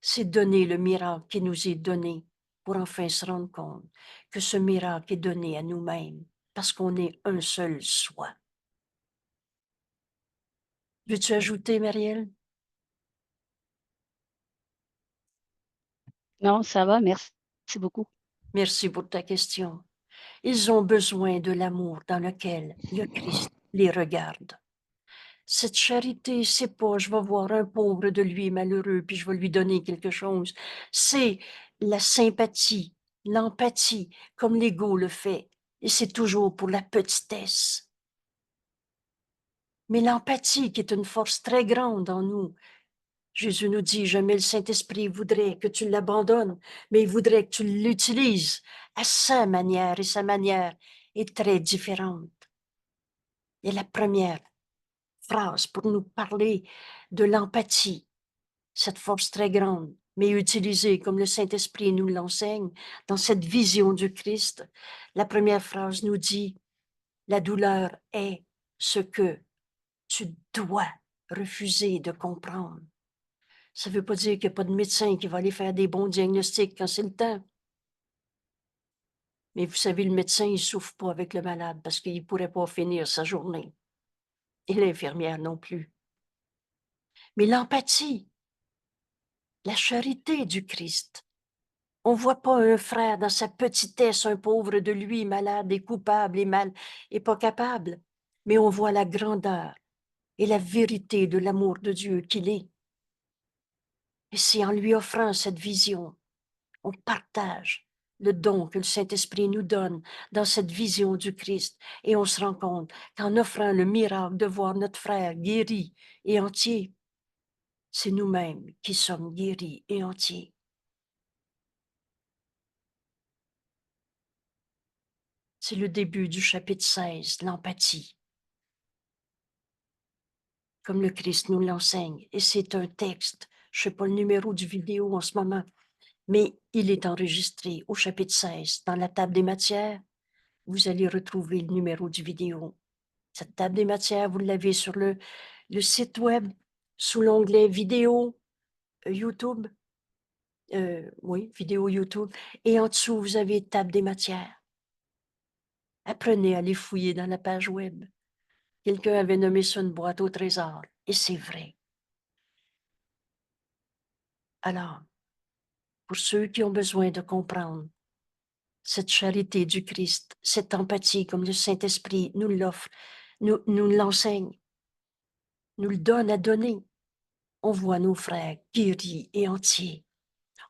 S1: C'est donner le miracle qui nous est donné pour enfin se rendre compte que ce miracle est donné à nous-mêmes parce qu'on est un seul soi. Veux-tu ajouter, Marielle?
S2: Non, ça va, merci beaucoup.
S1: Merci pour ta question. Ils ont besoin de l'amour dans lequel le Christ les regarde. Cette charité, c'est pas je vais voir un pauvre de lui malheureux puis je vais lui donner quelque chose. C'est la sympathie, l'empathie, comme l'ego le fait. Et c'est toujours pour la petitesse. Mais l'empathie, qui est une force très grande en nous, Jésus nous dit, jamais le Saint-Esprit voudrait que tu l'abandonnes, mais il voudrait que tu l'utilises à sa manière, et sa manière est très différente. Et la première phrase pour nous parler de l'empathie, cette force très grande, mais utilisée comme le Saint-Esprit nous l'enseigne dans cette vision du Christ, la première phrase nous dit, la douleur est ce que tu dois refuser de comprendre. Ça ne veut pas dire qu'il n'y a pas de médecin qui va aller faire des bons diagnostics quand c'est le temps. Mais vous savez, le médecin, il ne souffre pas avec le malade parce qu'il ne pourrait pas finir sa journée. Et l'infirmière non plus. Mais l'empathie, la charité du Christ. On ne voit pas un frère dans sa petitesse, un pauvre de lui, malade et coupable et mal et pas capable. Mais on voit la grandeur et la vérité de l'amour de Dieu qu'il est. Et c'est en lui offrant cette vision, on partage le don que le Saint-Esprit nous donne dans cette vision du Christ. Et on se rend compte qu'en offrant le miracle de voir notre frère guéri et entier, c'est nous-mêmes qui sommes guéris et entiers. C'est le début du chapitre 16, l'empathie, comme le Christ nous l'enseigne. Et c'est un texte, je ne sais pas le numéro du vidéo en ce moment, mais il est enregistré au chapitre 16, dans la table des matières. Vous allez retrouver le numéro du vidéo. Cette table des matières, vous l'avez sur le site web, sous l'onglet vidéo YouTube. Oui, vidéo YouTube. Et en dessous, vous avez table des matières. Apprenez à les fouiller dans la page web. Quelqu'un avait nommé ça une boîte au trésor. Et c'est vrai. Alors, pour ceux qui ont besoin de comprendre cette charité du Christ, cette empathie comme le Saint-Esprit nous l'offre, nous l'enseigne, nous le donne à donner, on voit nos frères guéris et entiers.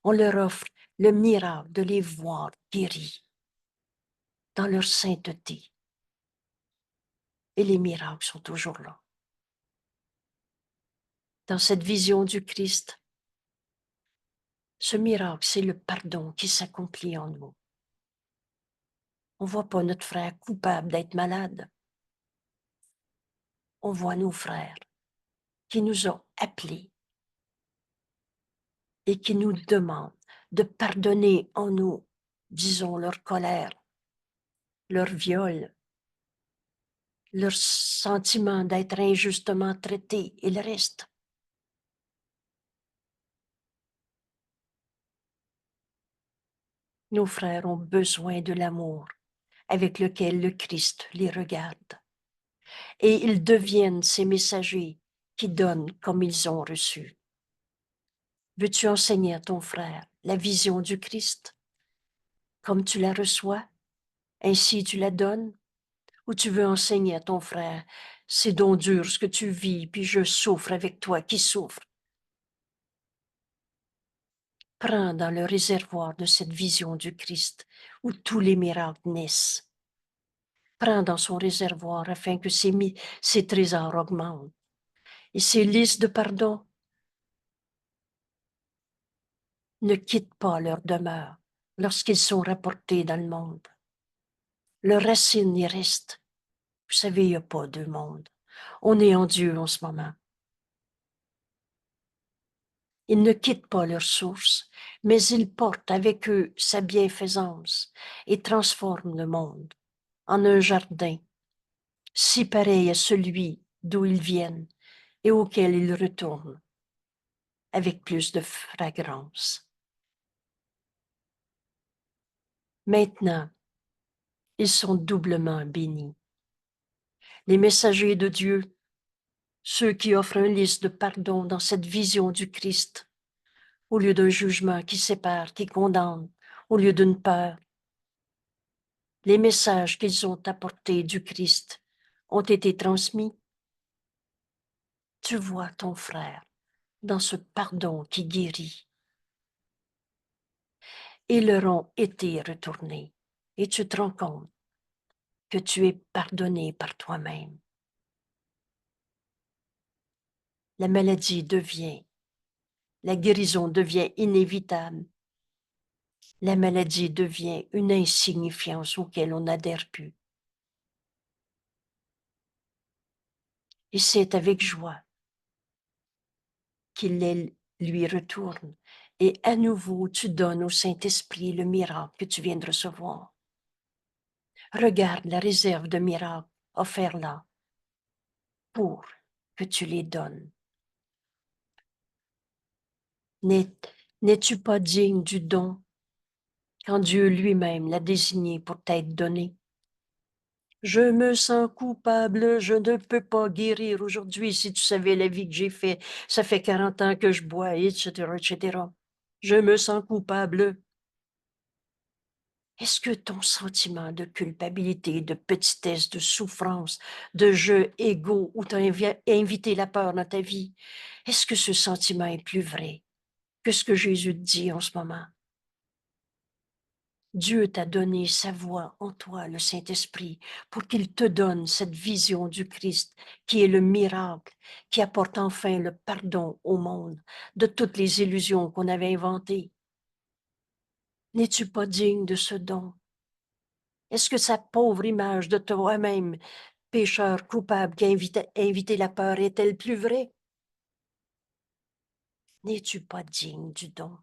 S1: On leur offre le miracle de les voir guéris dans leur sainteté. Et les miracles sont toujours là. Dans cette vision du Christ, ce miracle, c'est le pardon qui s'accomplit en nous. On ne voit pas notre frère coupable d'être malade. On voit nos frères qui nous ont appelés et qui nous demandent de pardonner en nous, disons, leur colère, leur viol, leur sentiment d'être injustement traités et le reste. Nos frères ont besoin de l'amour avec lequel le Christ les regarde. Et ils deviennent ces messagers qui donnent comme ils ont reçu. Veux-tu enseigner à ton frère la vision du Christ comme tu la reçois, ainsi tu la donnes? Ou tu veux enseigner à ton frère, c'est donc dur ce que tu vis, puis je souffre avec toi qui souffre. Prends dans le réservoir de cette vision du Christ où tous les miracles naissent. Prends dans son réservoir afin que ses trésors augmentent. Et ces listes de pardon ne quittent pas leur demeure lorsqu'ils sont rapportés dans le monde. Leur racine y reste. Vous savez, il n'y a pas deux mondes. On est en Dieu en ce moment. Ils ne quittent pas leur source, mais ils portent avec eux sa bienfaisance et transforment le monde en un jardin, si pareil à celui d'où ils viennent et auquel ils retournent, avec plus de fragrance. Maintenant, ils sont doublement bénis. Les messagers de Dieu, ceux qui offrent un liste de pardon dans cette vision du Christ, au lieu d'un jugement qui sépare, qui condamne, au lieu d'une peur. Les messages qu'ils ont apportés du Christ ont été transmis. Tu vois ton frère dans ce pardon qui guérit. Ils leur ont été retournés et tu te rends compte que tu es pardonné par toi-même. la maladie devient, la guérison devient inévitable. La maladie devient une insignifiance auquel on n'adhère plus. Et c'est avec joie qu'il lui retourne. Et à nouveau, tu donnes au Saint-Esprit le miracle que tu viens de recevoir. Regarde la réserve de miracles offerts là pour que tu les donnes. N'es-tu pas digne du don quand Dieu lui-même l'a désigné pour t'être donné? Je me sens coupable, je ne peux pas guérir aujourd'hui. Si tu savais la vie que j'ai fait, ça fait 40 ans que je bois, etc., etc. Je me sens coupable. Est-ce que ton sentiment de culpabilité, de petitesse, de souffrance, de jeu égaux où tu as invité la peur dans ta vie, est-ce que ce sentiment est plus vrai que ce que Jésus te dit en ce moment? Dieu t'a donné sa voix en toi, le Saint-Esprit, pour qu'il te donne cette vision du Christ qui est le miracle, qui apporte enfin le pardon au monde de toutes les illusions qu'on avait inventées. N'es-tu pas digne de ce don? Est-ce que sa pauvre image de toi-même, pécheur coupable qui a invité la peur, est-elle plus vraie? N'es-tu pas digne du don?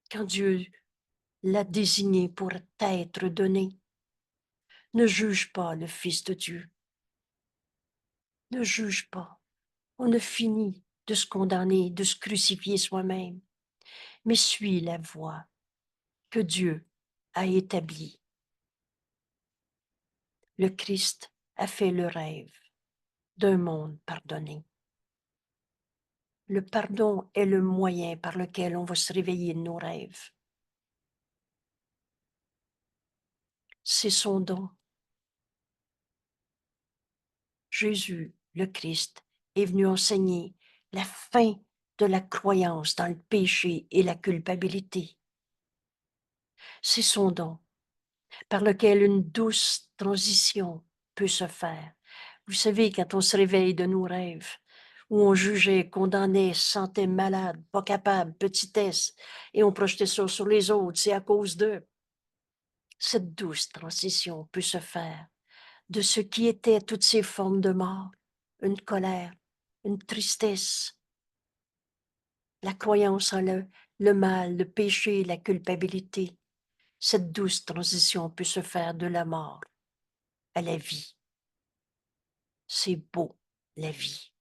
S1: Quand Dieu l'a désigné pour t'être donné, ne juge pas le Fils de Dieu. Ne juge pas. On ne finit de se condamner, de se crucifier soi-même, mais suis la voie que Dieu a établie. Le Christ a fait le rêve d'un monde pardonné. Le pardon est le moyen par lequel on va se réveiller de nos rêves. C'est son don. Jésus, le Christ, est venu enseigner la fin de la croyance dans le péché et la culpabilité. C'est son don par lequel une douce transition peut se faire. Vous savez, quand on se réveille de nos rêves, où on jugeait, condamnait, se sentait malade, pas capable, petitesse, et on projetait ça sur les autres, c'est à cause d'eux. Cette douce transition peut se faire de ce qui était toutes ces formes de mort, une colère, une tristesse, la croyance en le mal, le péché, la culpabilité. Cette douce transition peut se faire de la mort à la vie. C'est beau, la vie.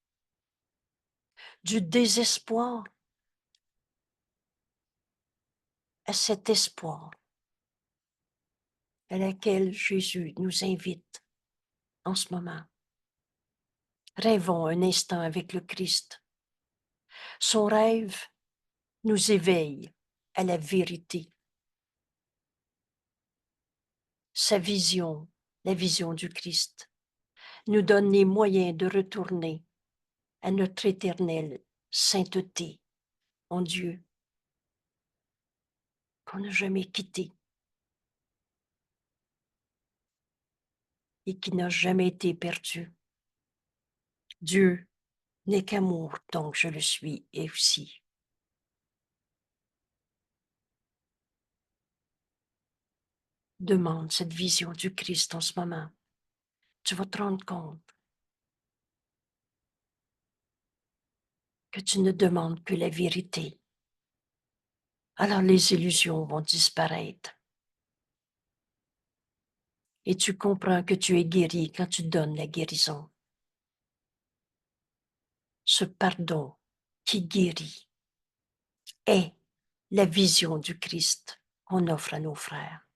S1: Du désespoir à cet espoir à laquelle Jésus nous invite en ce moment. Rêvons un instant avec le Christ. Son rêve nous éveille à la vérité. Sa vision, la vision du Christ, nous donne les moyens de retourner à notre éternelle sainteté en Dieu, qu'on n'a jamais quitté et qui n'a jamais été perdu. Dieu n'est qu'amour, donc je le suis et aussi. Demande cette vision du Christ en ce moment. Tu vas te rendre compte que tu ne demandes que la vérité. Alors les illusions vont disparaître. Et tu comprends que tu es guéri quand tu donnes la guérison. Ce pardon qui guérit est la vision du Christ qu'on offre à nos frères.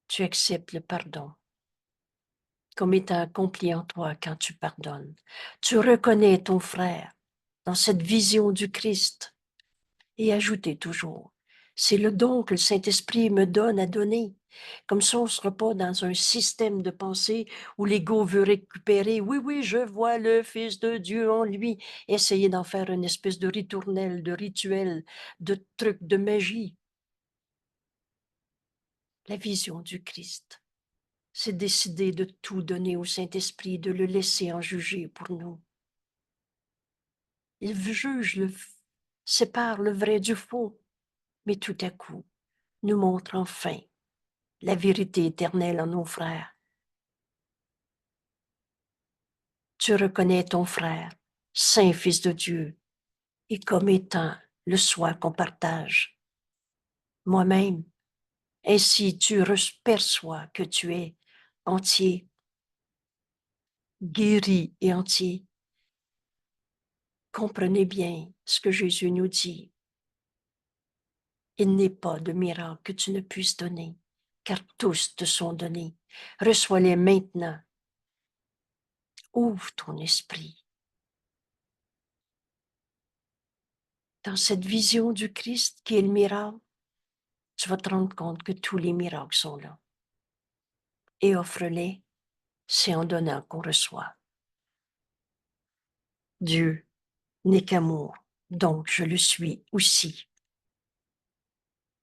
S1: Tu acceptes le pardon comme étant accompli en toi quand tu pardonnes. Tu reconnais ton frère dans cette vision du Christ et ajoutez toujours, c'est le don que le Saint-Esprit me donne à donner. Comme ça, on ne sera pas dans un système de pensée où l'ego veut récupérer. Oui, oui, je vois le Fils de Dieu en lui. Essayer d'en faire une espèce de ritournelle, de rituel, de truc, de magie. La vision du Christ, c'est décider de tout donner au Saint-Esprit, de le laisser en juger pour nous. Il juge, sépare le vrai du faux, mais tout à coup, nous montre enfin la vérité éternelle en nos frères. Tu reconnais ton frère, saint Fils de Dieu, et comme étant le soi qu'on partage. Moi-même, ainsi tu perçois que tu es entier, guéri et entier. Comprenez bien ce que Jésus nous dit. Il n'est pas de miracle que tu ne puisses donner, car tous te sont donnés. Reçois-les maintenant. Ouvre ton esprit. Dans cette vision du Christ qui est le miracle, tu vas te rendre compte que tous les miracles sont là. Et offre-les, c'est en donnant qu'on reçoit. Dieu n'est qu'amour, donc je le suis aussi.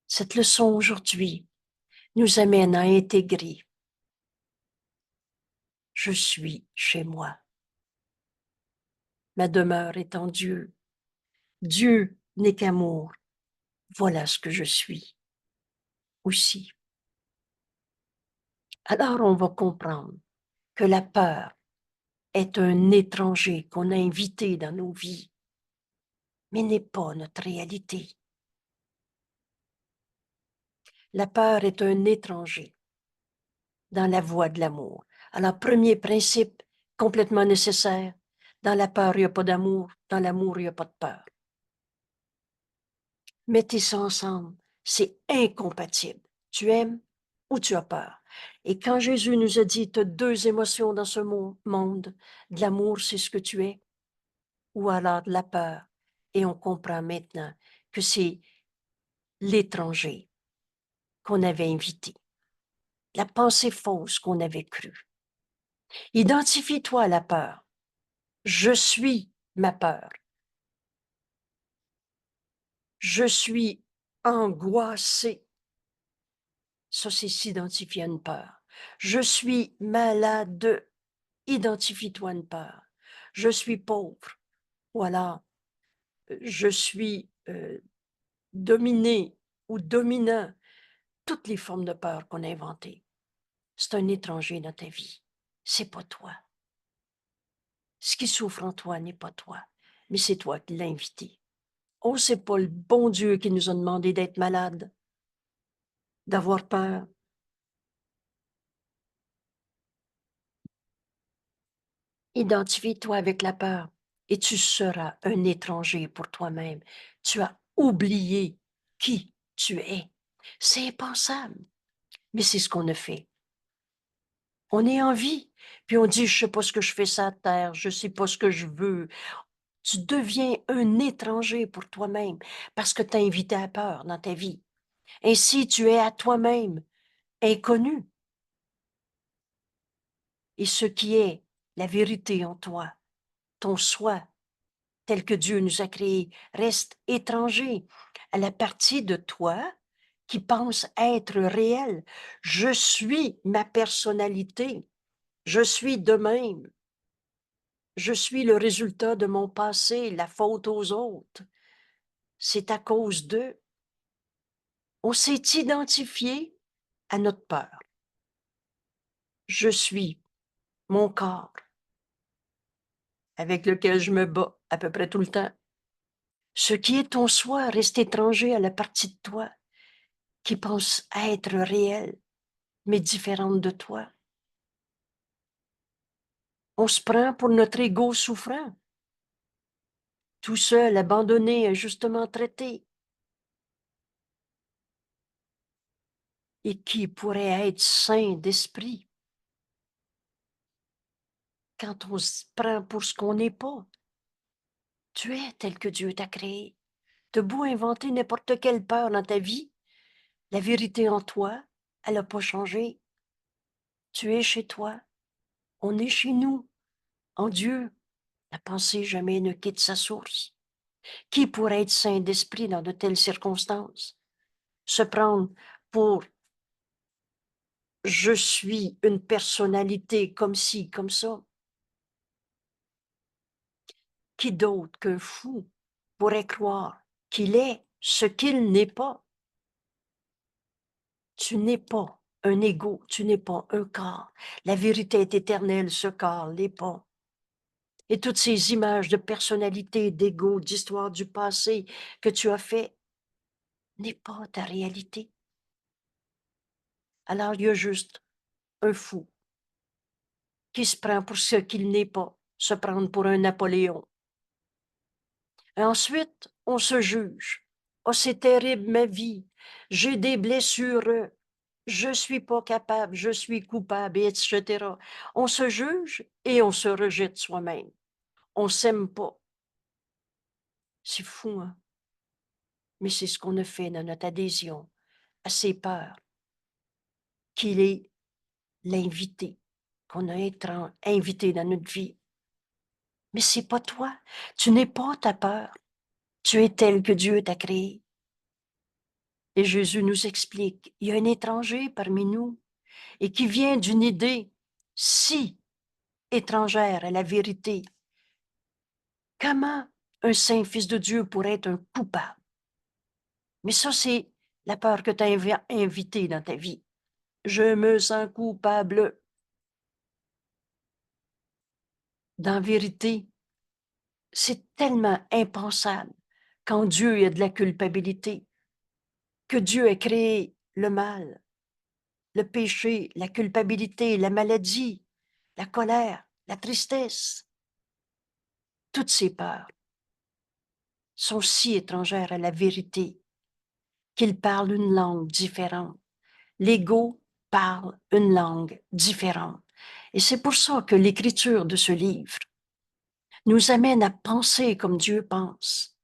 S1: Cette leçon aujourd'hui nous amène à intégrer. Je suis chez moi. Ma demeure est en Dieu. Dieu n'est qu'amour. Voilà ce que je suis aussi. Alors on va comprendre que la peur est un étranger qu'on a invité dans nos vies, mais n'est pas notre réalité. La peur est un étranger dans la voie de l'amour. Alors, premier principe complètement nécessaire, dans la peur, il n'y a pas d'amour, dans l'amour, il n'y a pas de peur. Mettez ça ensemble, c'est incompatible. Tu aimes ou tu as peur. Et quand Jésus nous a dit, tu as deux émotions dans ce monde, de l'amour, c'est ce que tu es, ou alors de la peur. Et on comprend maintenant que c'est l'étranger qu'on avait invité, la pensée fausse qu'on avait crue. Identifie-toi à la peur. Je suis ma peur. Je suis angoissé. Ça, c'est s'identifier à une peur. Je suis malade. Identifie-toi à une peur. Je suis pauvre. Voilà. Je suis dominé ou dominant. Toutes les formes de peur qu'on a inventées. C'est un étranger dans ta vie. C'est pas toi. Ce qui souffre en toi n'est pas toi, mais c'est toi qui l'as invité. Oh, c'est pas le bon Dieu qui nous a demandé d'être malades, d'avoir peur. Identifie-toi avec la peur et tu seras un étranger pour toi-même. Tu as oublié qui tu es. C'est impensable, mais c'est ce qu'on a fait. On est en vie, puis on dit, je sais pas ce que je fais sur la terre, je sais pas ce que je veux. Tu deviens un étranger pour toi-même parce que tu as invité à peur dans ta vie. Ainsi, tu es à toi-même inconnu. Et ce qui est la vérité en toi, ton soi, tel que Dieu nous a créés, reste étranger à la partie de toi qui pense être réelle. Je suis ma personnalité. Je suis de même. Je suis le résultat de mon passé, la faute aux autres. C'est à cause d'eux. On s'est identifié à notre peur. Je suis mon corps avec lequel je me bats à peu près tout le temps. Ce qui est ton soi reste étranger à la partie de toi qui pense être réelle, mais différente de toi. On se prend pour notre ego souffrant, tout seul, abandonné, injustement traité. Et qui pourrait être saint d'esprit quand on se prend pour ce qu'on n'est pas? Tu es tel que Dieu t'a créé. T'as beau inventer n'importe quelle peur dans ta vie, la vérité en toi, elle n'a pas changé. Tu es chez toi. On est chez nous, en Dieu. La pensée jamais ne quitte sa source. Qui pourrait être saint d'esprit dans de telles circonstances? Se prendre pour je suis une personnalité comme ci, comme ça. Qui d'autre qu'un fou pourrait croire qu'il est ce qu'il n'est pas? Tu n'es pas un ego, tu n'es pas un corps. La vérité est éternelle, ce corps l'est pas. Et toutes ces images de personnalité, d'ego, d'histoire du passé que tu as fait n'est pas ta réalité. Alors il y a juste un fou qui se prend pour ce qu'il n'est pas, se prendre pour un Napoléon. Et ensuite, on se juge. Oh, c'est terrible ma vie. J'ai des blessures. Je suis pas capable, je suis coupable, etc. On se juge et on se rejette soi-même. On s'aime pas. C'est fou, hein? Mais c'est ce qu'on a fait dans notre adhésion à ces peurs, qu'il est l'invité, qu'on a été invité dans notre vie. Mais c'est pas toi. Tu n'es pas ta peur. Tu es tel que Dieu t'a créé. Et Jésus nous explique, il y a un étranger parmi nous et qui vient d'une idée si étrangère à la vérité. Comment un saint fils de Dieu pourrait être un coupable? Mais ça, c'est la peur que tu as invitée dans ta vie. Je me sens coupable. Dans la vérité, c'est tellement impensable quand Dieu y a de la culpabilité, que Dieu a créé le mal, le péché, la culpabilité, la maladie, la colère, la tristesse. Toutes ces peurs sont si étrangères à la vérité qu'ils parlent une langue différente. L'ego parle une langue différente. Et c'est pour ça que l'écriture de ce livre nous amène à penser comme Dieu pense.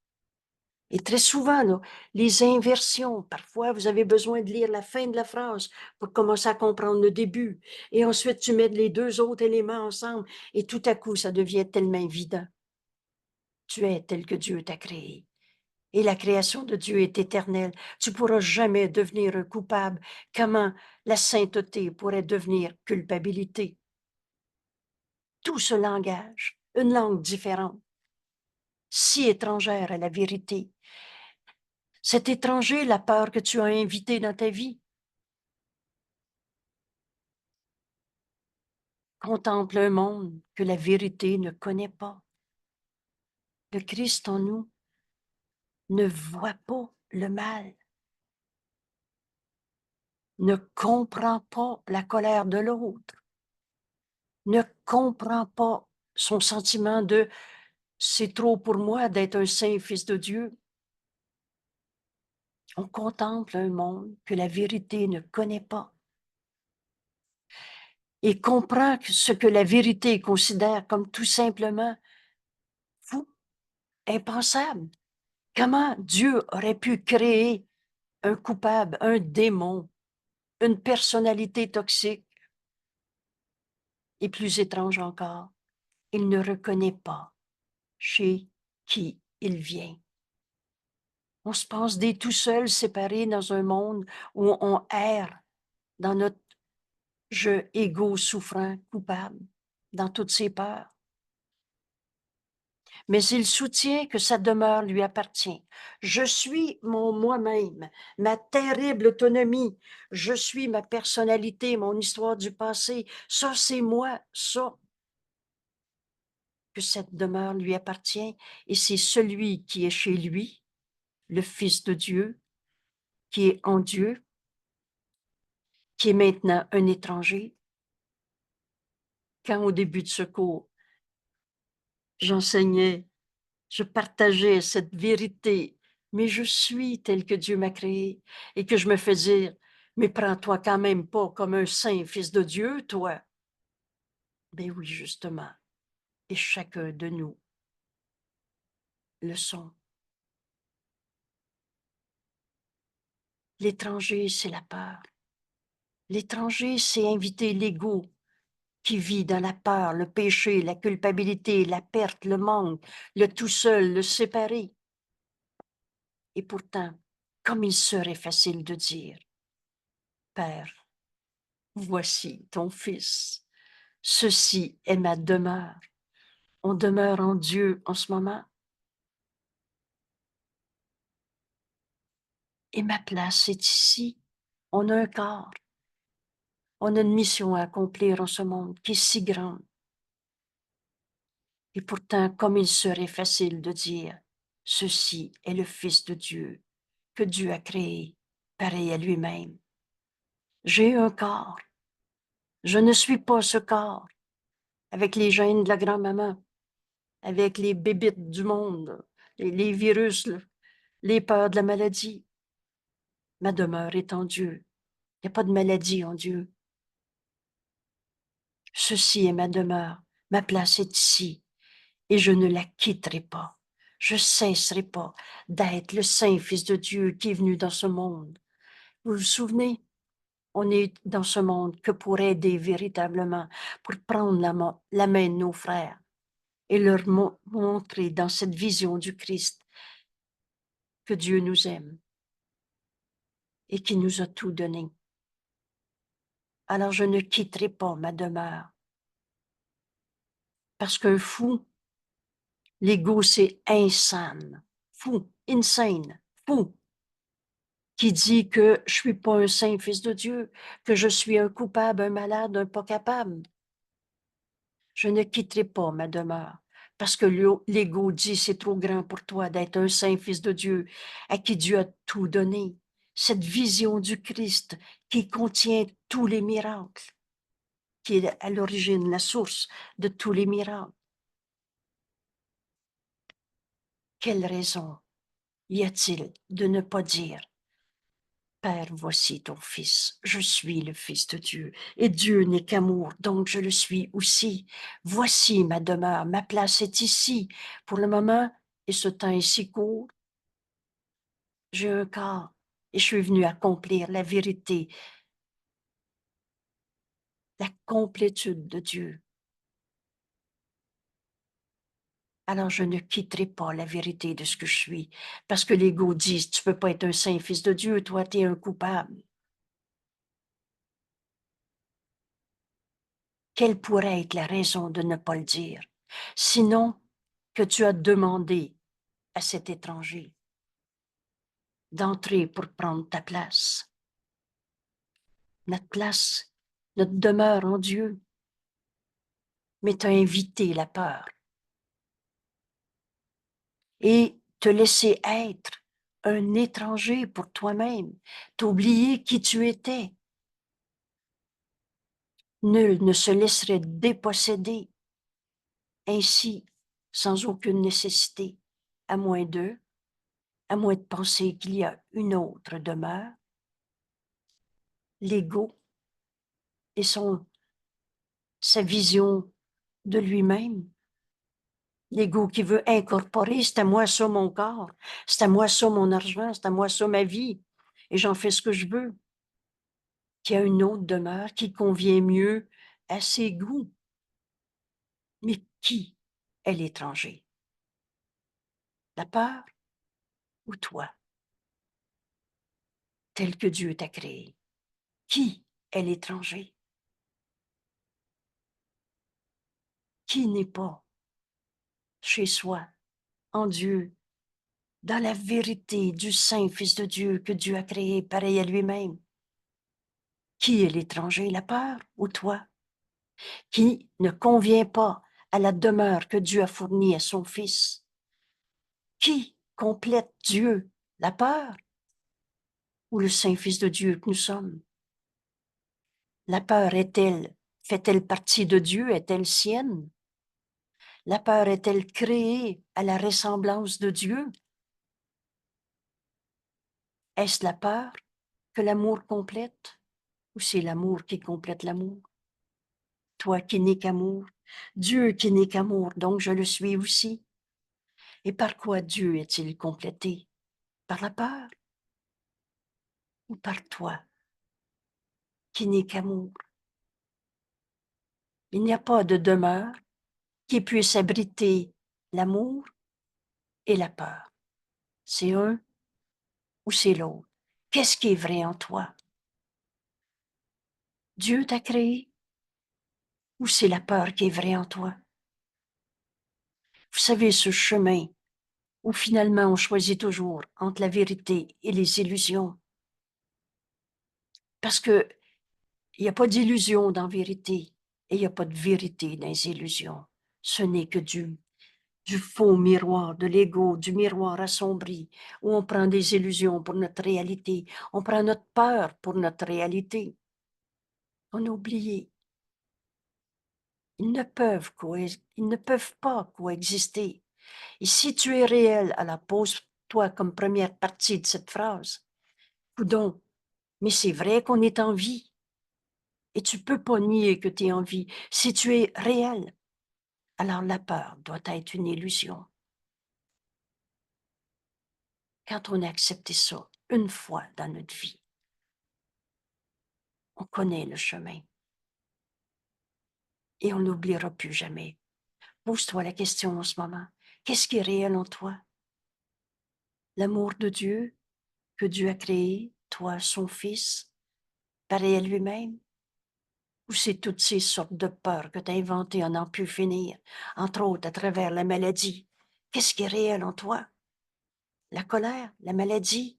S1: Et très souvent, là, les inversions, parfois vous avez besoin de lire la fin de la phrase pour commencer à comprendre le début. Et ensuite, tu mets les deux autres éléments ensemble et tout à coup, ça devient tellement évident. Tu es tel que Dieu t'a créé. Et la création de Dieu est éternelle. Tu ne pourras jamais devenir un coupable. Comment la sainteté pourrait devenir culpabilité? Tout ce langage, une langue différente, si étrangère à la vérité. Cet étranger, la peur que tu as invité dans ta vie, contemple un monde que la vérité ne connaît pas. Le Christ en nous ne voit pas le mal, ne comprend pas la colère de l'autre, ne comprend pas son sentiment de c'est trop pour moi d'être un saint fils de Dieu. On contemple un monde que la vérité ne connaît pas et comprend ce que la vérité considère comme tout simplement fou, impensable. Comment Dieu aurait pu créer un coupable, un démon, une personnalité toxique et plus étrange encore, il ne reconnaît pas chez qui il vient. On se pense des tout seuls séparés dans un monde où on erre dans notre je égo souffrant, coupable, dans toutes ses peurs. Mais il soutient que sa demeure lui appartient. Je suis mon moi-même, ma terrible autonomie. Je suis ma personnalité, mon histoire du passé. Ça, c'est moi, ça. Que cette demeure lui appartient et c'est celui qui est chez lui, le Fils de Dieu, qui est en Dieu, qui est maintenant un étranger. Quand au début de ce cours, j'enseignais, je partageais cette vérité, mais je suis tel que Dieu m'a créé et que je me fais dire, mais prends-toi quand même pas comme un saint fils de Dieu, toi. Ben oui, justement, et chacun de nous le sont. L'étranger, c'est la peur. L'étranger, c'est inviter l'ego qui vit dans la peur, le péché, la culpabilité, la perte, le manque, le tout seul, le séparé. Et pourtant, comme il serait facile de dire, Père, voici ton Fils. Ceci est ma demeure. On demeure en Dieu en ce moment. Et ma place est ici. On a un corps. On a une mission à accomplir en ce monde qui est si grande. Et pourtant, comme il serait facile de dire, ceci est le Fils de Dieu, que Dieu a créé, pareil à lui-même. J'ai un corps. Je ne suis pas ce corps, avec les gènes de la grand-maman, avec les bébites du monde, les virus, les peurs de la maladie. Ma demeure est en Dieu. Il n'y a pas de maladie en Dieu. Ceci est ma demeure. Ma place est ici. Et je ne la quitterai pas. Je cesserai pas d'être le Saint Fils de Dieu qui est venu dans ce monde. Vous vous souvenez? On est dans ce monde que pour aider véritablement, pour prendre la main de nos frères et leur montrer dans cette vision du Christ que Dieu nous aime et qui nous a tout donné. Alors je ne quitterai pas ma demeure. Parce qu'un fou, l'ego c'est insane, fou, insane, fou, qui dit que je suis pas un saint fils de Dieu, que je suis un coupable, un malade, un pas capable. Je ne quitterai pas ma demeure. Parce que l'ego dit c'est trop grand pour toi d'être un saint fils de Dieu à qui Dieu a tout donné. Cette vision du Christ qui contient tous les miracles, qui est à l'origine, la source de tous les miracles. Quelle raison y a-t-il de ne pas dire, Père, voici ton Fils, je suis le Fils de Dieu, et Dieu n'est qu'amour, donc je le suis aussi. Voici ma demeure, ma place est ici. Pour le moment, et ce temps est si court, j'ai un corps, et je suis venu accomplir la vérité, la complétude de Dieu. Alors je ne quitterai pas la vérité de ce que je suis, parce que l'ego dit, tu peux pas être un saint Fils de Dieu, toi, tu es un coupable. Quelle pourrait être la raison de ne pas le dire? Sinon que tu as demandé à cet étranger d'entrer pour prendre ta place. Notre place, notre demeure en Dieu, mais t'as invité la peur et te laisser être un étranger pour toi-même, t'oublier qui tu étais. Nul ne se laisserait déposséder ainsi, sans aucune nécessité, à moins de penser qu'il y a une autre demeure, l'ego et sa vision de lui-même. L'ego qui veut incorporer, c'est à moi ça mon corps, c'est à moi ça mon argent, c'est à moi ça ma vie, et j'en fais ce que je veux. Qu'il y a une autre demeure qui convient mieux à ses goûts. Mais qui est l'étranger? La peur ou toi, tel que Dieu t'a créé? Qui est l'étranger? Qui n'est pas chez soi, en Dieu, dans la vérité du Saint Fils de Dieu que Dieu a créé pareil à lui-même? Qui est l'étranger, la peur ou toi, qui ne convient pas à la demeure que Dieu a fournie à son Fils? Qui complète Dieu, la peur ou le Saint Fils de Dieu que nous sommes? La peur fait-elle partie de Dieu? Est-elle sienne? La peur est-elle créée à la ressemblance de Dieu? Est-ce la peur que l'amour complète ou c'est l'amour qui complète l'amour? Toi qui n'es qu'amour, Dieu qui n'est qu'amour, donc je le suis aussi. Et par quoi Dieu est-il complété? Par la peur ou par toi qui n'est qu'amour? Il n'y a pas de demeure qui puisse abriter l'amour et la peur. C'est un ou c'est l'autre. Qu'est-ce qui est vrai en toi? Dieu t'a créé ou c'est la peur qui est vraie en toi? Vous savez, ce chemin où finalement on choisit toujours entre la vérité et les illusions. Parce que il n'y a pas d'illusion dans la vérité et il n'y a pas de vérité dans les illusions. Ce n'est que du faux miroir, de l'ego, du miroir assombri, où on prend des illusions pour notre réalité, on prend notre peur pour notre réalité. On a oublié. Ils ne peuvent pas coexister. Et si tu es réel, alors pose-toi comme première partie de cette phrase. Coudon, mais c'est vrai qu'on est en vie. Et tu peux pas nier que tu es en vie. Si tu es réel, alors la peur doit être une illusion. Quand on a accepté ça une fois dans notre vie, on connaît le chemin et on n'oubliera plus jamais. Pose-toi la question en ce moment. Qu'est-ce qui est réel en toi? L'amour de Dieu que Dieu a créé, toi, son Fils, pareil à lui-même? Ou c'est toutes ces sortes de peurs que tu as inventées en n'en plus finir, entre autres à travers la maladie? Qu'est-ce qui est réel en toi? La colère, la maladie,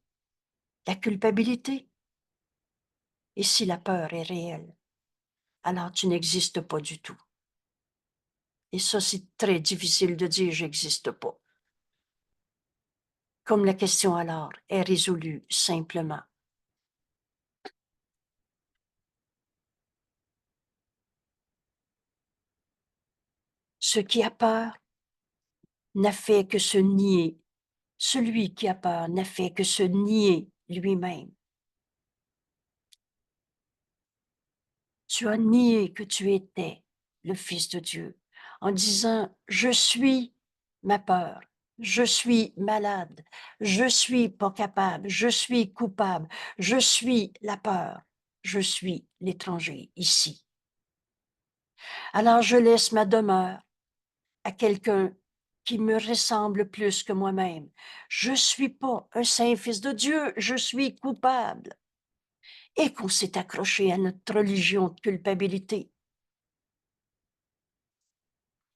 S1: la culpabilité? Et si la peur est réelle, alors tu n'existes pas du tout. Et ça, c'est très difficile de dire j'existe pas. Comme la question alors est résolue simplement. Ce qui a peur n'a fait que se nier. Celui qui a peur n'a fait que se nier lui-même. Tu as nié que tu étais le Fils de Dieu en disant « Je suis ma peur, je suis malade, je suis pas capable, je suis coupable, je suis la peur, je suis l'étranger ici. Alors je laisse ma demeure à quelqu'un qui me ressemble plus que moi-même. Je suis pas un saint fils de Dieu, je suis coupable. » Et qu'on s'est accroché à notre religion de culpabilité.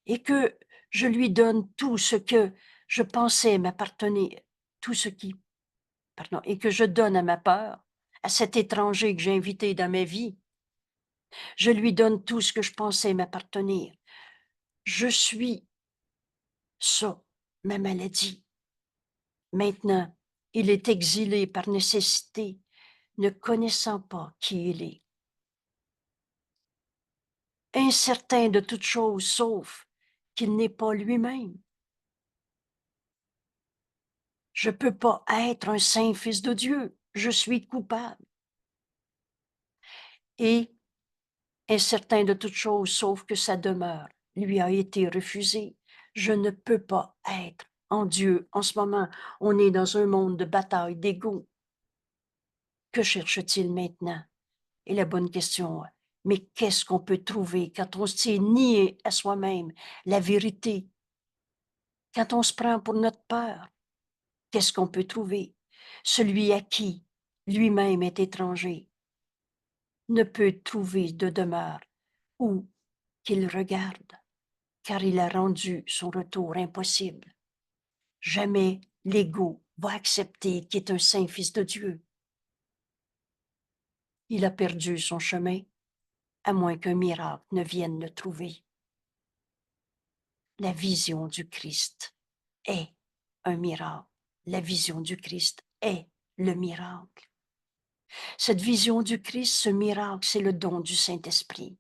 S1: Et que je lui donne tout ce que je pensais m'appartenir, tout ce qui, pardon, et que je donne à ma peur, à cet étranger que j'ai invité dans ma vie, je lui donne tout ce que je pensais m'appartenir. Je suis ça, ma maladie. Maintenant, il est exilé par nécessité, ne connaissant pas qui il est. Incertain de toute chose sauf qu'il n'est pas lui-même. Je ne peux pas être un saint fils de Dieu, je suis coupable. Et incertain de toute chose sauf que sa demeure lui a été refusée. Je ne peux pas être en Dieu. En ce moment, on est dans un monde de bataille d'ego. Que cherche-t-il maintenant? Et la bonne question, mais qu'est-ce qu'on peut trouver quand on s'est nié à soi-même la vérité? Quand on se prend pour notre peur, qu'est-ce qu'on peut trouver? Celui à qui lui-même est étranger ne peut trouver de demeure ou qu'il regarde, car il a rendu son retour impossible. Jamais l'ego va accepter qu'il est un saint fils de Dieu. Il a perdu son chemin, à moins qu'un miracle ne vienne le trouver. La vision du Christ est un miracle. La vision du Christ est le miracle. Cette vision du Christ, ce miracle, c'est le don du Saint-Esprit.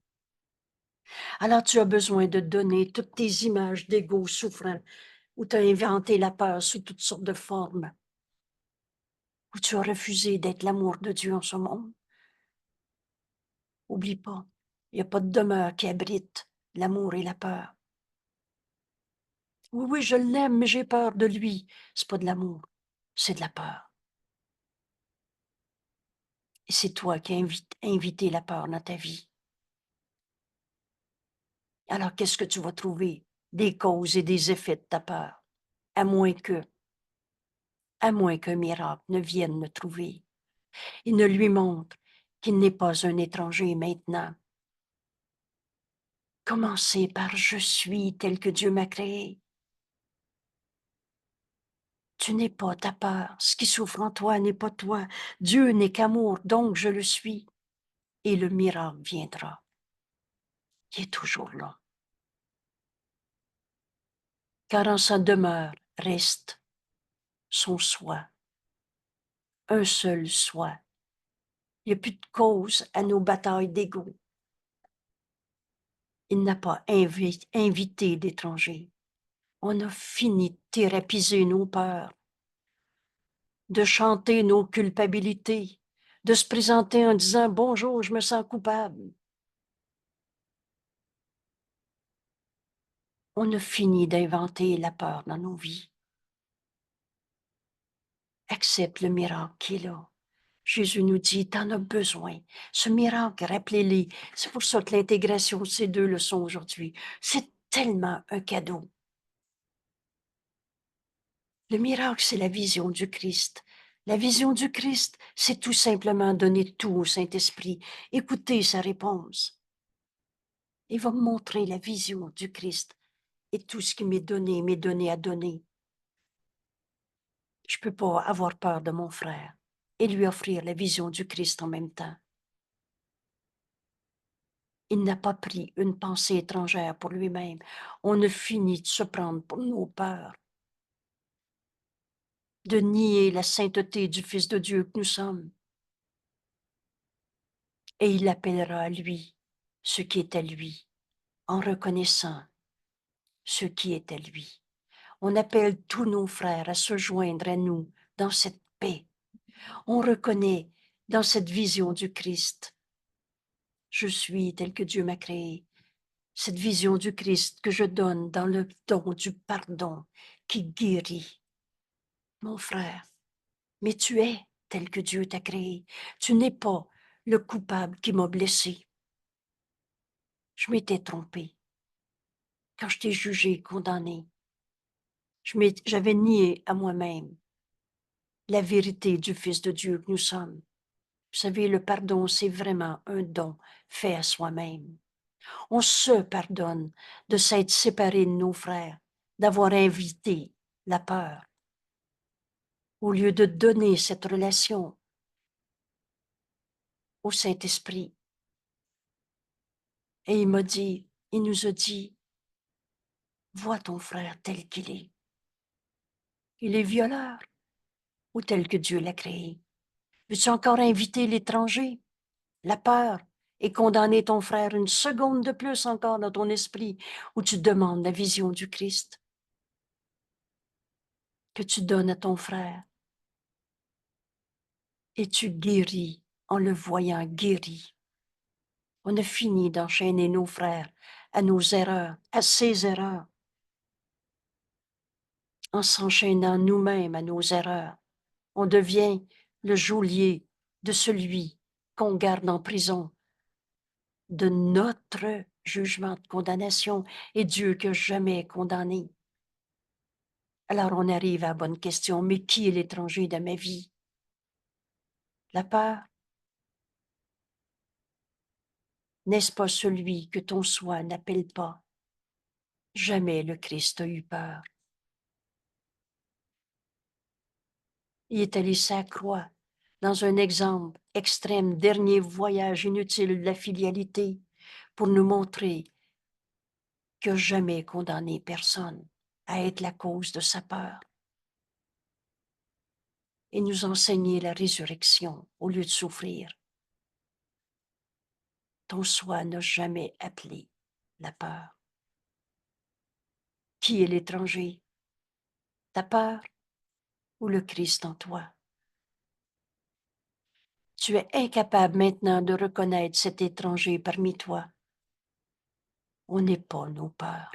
S1: Alors tu as besoin de donner toutes tes images d'ego souffrant, où tu as inventé la peur sous toutes sortes de formes, où tu as refusé d'être l'amour de Dieu en ce monde. Oublie pas, il n'y a pas de demeure qui abrite l'amour et la peur. Oui, oui, je l'aime, mais j'ai peur de lui. C'est pas de l'amour, c'est de la peur. Et c'est toi qui as invité la peur dans ta vie. Alors, qu'est-ce que tu vas trouver? Des causes et des effets de ta peur. À moins qu'un miracle ne vienne le trouver. Il ne lui montre qu'il n'est pas un étranger maintenant. Commencez par « Je suis tel que Dieu m'a créé ». Tu n'es pas ta peur. Ce qui souffre en toi n'est pas toi. Dieu n'est qu'amour, donc je le suis. Et le miracle viendra. Il est toujours là. Car en sa demeure reste son soi, un seul soi. Il n'y a plus de cause à nos batailles d'ego. Il n'a pas invité d'étrangers. On a fini de thérapiser nos peurs, de chanter nos culpabilités, de se présenter en disant « Bonjour, je me sens coupable ». On a fini d'inventer la peur dans nos vies. Accepte le miracle qui est là. Jésus nous dit, t'en as besoin. Ce miracle, rappelez-les. C'est pour ça que l'intégration de ces deux leçons aujourd'hui, c'est tellement un cadeau. Le miracle, c'est la vision du Christ. La vision du Christ, c'est tout simplement donner tout au Saint-Esprit. Écoutez sa réponse. Il va me montrer la vision du Christ. Et tout ce qui m'est donné à donner. Je ne peux pas avoir peur de mon frère et lui offrir la vision du Christ en même temps. Il n'a pas pris une pensée étrangère pour lui-même. On a fini de se prendre pour nos peurs, de nier la sainteté du Fils de Dieu que nous sommes. Et il appellera à lui ce qui est à lui, en reconnaissant ce qui est à lui. On appelle tous nos frères à se joindre à nous dans cette paix. On reconnaît dans cette vision du Christ. Je suis tel que Dieu m'a créé. Cette vision du Christ que je donne dans le don du pardon qui guérit. Mon frère, mais tu es tel que Dieu t'a créé. Tu n'es pas le coupable qui m'a blessé. Je m'étais trompée. Quand je t'ai jugé, condamné, j'avais nié à moi-même la vérité du Fils de Dieu que nous sommes. Vous savez, le pardon, c'est vraiment un don fait à soi-même. On se pardonne de s'être séparé de nos frères, d'avoir invité la peur, au lieu de donner cette relation au Saint-Esprit. Et il nous a dit, vois ton frère tel qu'il est. Il est violeur ou tel que Dieu l'a créé. Veux-tu encore inviter l'étranger, la peur, et condamner ton frère une seconde de plus encore dans ton esprit où tu demandes la vision du Christ que tu donnes à ton frère et tu guéris en le voyant guéri. On a fini d'enchaîner nos frères à nos erreurs, à ses erreurs, en s'enchaînant nous-mêmes à nos erreurs. On devient le geôlier de celui qu'on garde en prison, de notre jugement de condamnation, et Dieu que jamais condamné. Alors on arrive à la bonne question, mais qui est l'étranger de ma vie? La peur? N'est-ce pas celui que ton soi n'appelle pas? Jamais le Christ a eu peur. Il est allé sa croix dans un exemple extrême, dernier voyage inutile de la filialité, pour nous montrer qu'il n'a jamais condamné personne à être la cause de sa peur. Et nous enseigner la résurrection au lieu de souffrir. Ton soi n'a jamais appelé la peur. Qui est l'étranger? Ta peur ou le Christ en toi? Tu es incapable maintenant de reconnaître cet étranger parmi toi. On n'est pas nos peurs.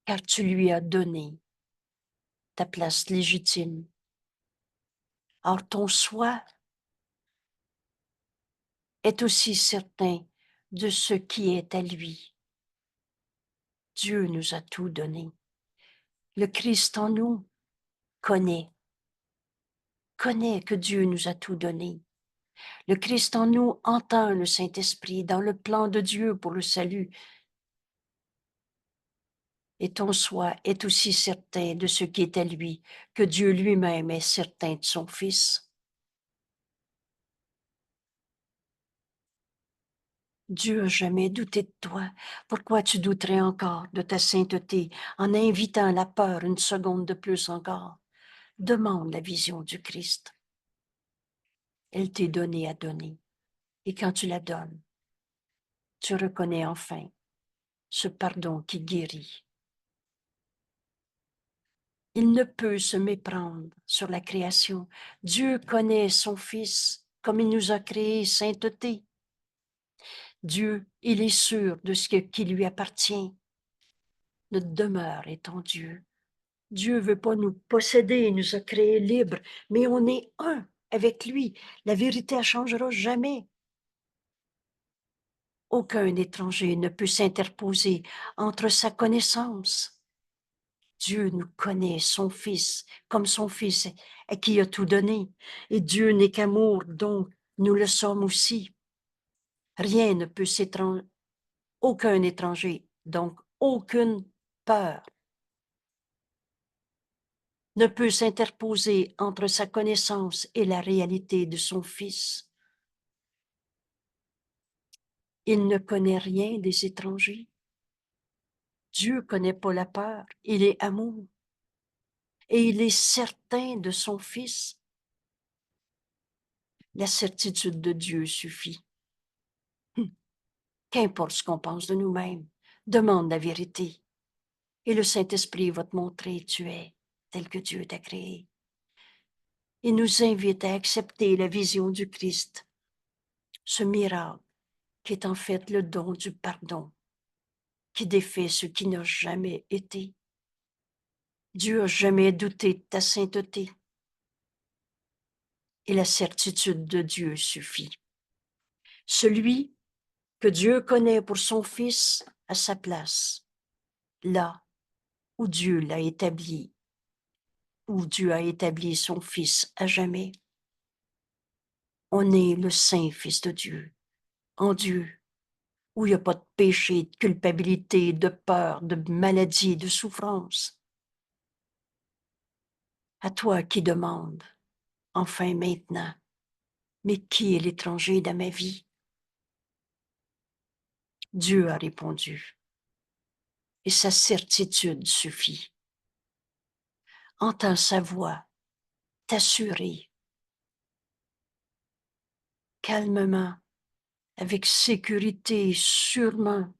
S1: Car tu lui as donné ta place légitime. Or, ton soi est aussi certain de ce qui est à lui. Dieu nous a tout donné. Le Christ en nous connaît connais que Dieu nous a tout donné. Le Christ en nous entend le Saint-Esprit dans le plan de Dieu pour le salut. Et ton soi est aussi certain de ce qui est à lui, que Dieu lui-même est certain de son Fils. Dieu a jamais douté de toi. Pourquoi tu douterais encore de ta sainteté en invitant la peur une seconde de plus encore? Demande la vision du Christ. Elle t'est donnée à donner. Et quand tu la donnes, tu reconnais enfin ce pardon qui guérit. Il ne peut se méprendre sur la création. Dieu connaît son Fils comme il nous a créés, sainteté. Dieu, il est sûr de ce qui lui appartient. Notre demeure est en Dieu. Dieu veut pas nous posséder, il nous a créés libres, mais on est un avec lui. La vérité ne changera jamais. Aucun étranger ne peut s'interposer entre sa connaissance. Dieu nous connaît, son Fils, comme son Fils à qui il a tout donné. Et Dieu n'est qu'amour, donc nous le sommes aussi. Rien ne peut s'étranger, aucun étranger, donc aucune peur ne peut s'interposer entre sa connaissance et la réalité de son Fils. Il ne connaît rien des étrangers. Dieu connaît pas la peur, il est amour. Et il est certain de son Fils. La certitude de Dieu suffit. Qu'importe ce qu'on pense de nous-mêmes, demande la vérité. Et le Saint-Esprit va te montrer tu es tel que Dieu t'a créé. Il nous invite à accepter la vision du Christ, ce miracle qui est en fait le don du pardon, qui défait ce qui n'a jamais été. Dieu n'a jamais douté de ta sainteté. Et la certitude de Dieu suffit. Celui que Dieu connaît pour son Fils à sa place, là où Dieu l'a établi, où Dieu a établi son Fils à jamais. On est le saint Fils de Dieu, en Dieu, où il n'y a pas de péché, de culpabilité, de peur, de maladie, de souffrance. À toi qui demande, enfin maintenant, mais qui est l'étranger dans ma vie? Dieu a répondu, et sa certitude suffit. Entends sa voix, t'assurer, calmement, avec sécurité, sûrement,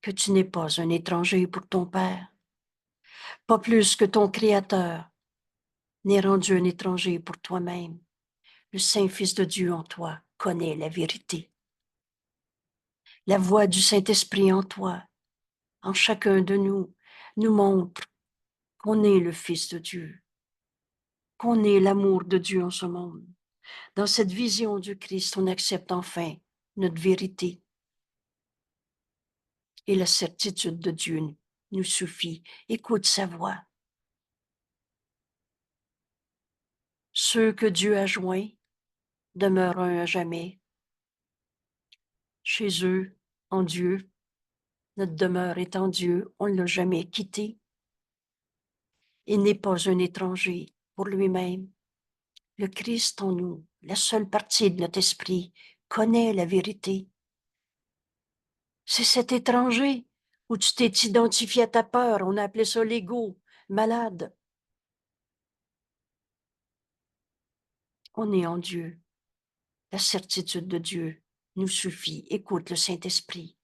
S1: que tu n'es pas un étranger pour ton Père, pas plus que ton Créateur n'est rendu un étranger pour toi-même. Le Saint-Fils de Dieu en toi connaît la vérité. La voix du Saint-Esprit en toi, en chacun de nous, nous montre qu'on est le Fils de Dieu, qu'on est l'amour de Dieu en ce monde. Dans cette vision du Christ, on accepte enfin notre vérité. Et la certitude de Dieu nous suffit. Écoute sa voix. Ceux que Dieu a joints demeurent un à jamais. Chez eux, en Dieu, notre demeure est en Dieu, on ne l'a jamais quitté. Il n'est pas un étranger pour lui-même. Le Christ en nous, la seule partie de notre esprit, connaît la vérité. C'est cet étranger où tu t'es identifié à ta peur, on a appelé ça l'ego, malade. On est en Dieu. La certitude de Dieu nous suffit. Écoute le Saint-Esprit.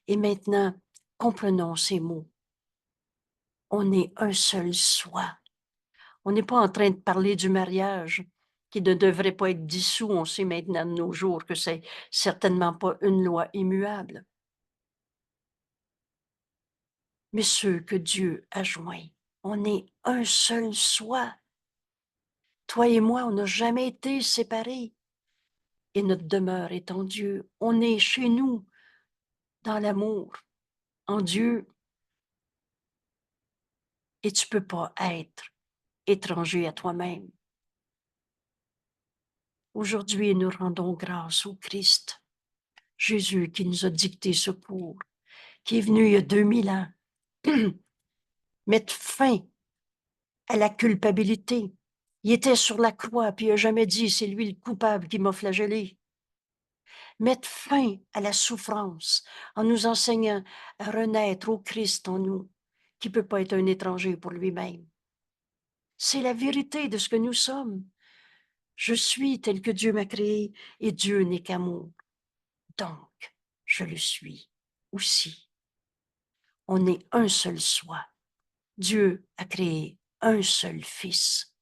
S1: Et maintenant, comprenons ces mots. On est un seul soi. On n'est pas en train de parler du mariage qui ne devrait pas être dissous. On sait maintenant de nos jours que c'est certainement pas une loi immuable. Mais ceux que Dieu a joints, on est un seul soi. Toi et moi, on n'a jamais été séparés. Et notre demeure est en Dieu. On est chez nous, dans l'amour, en Dieu. Et tu ne peux pas être étranger à toi-même. Aujourd'hui, nous rendons grâce au Christ, Jésus qui nous a dicté ce cours, qui est venu il y a 2000 ans, mettre fin à la culpabilité. Il était sur la croix, puis il n'a jamais dit, c'est lui le coupable qui m'a flagellé. Mettre fin à la souffrance en nous enseignant à renaître au Christ en nous, qui ne peut pas être un étranger pour lui-même. C'est la vérité de ce que nous sommes. Je suis tel que Dieu m'a créé et Dieu n'est qu'amour. Donc, je le suis aussi. On est un seul soi. Dieu a créé un seul Fils.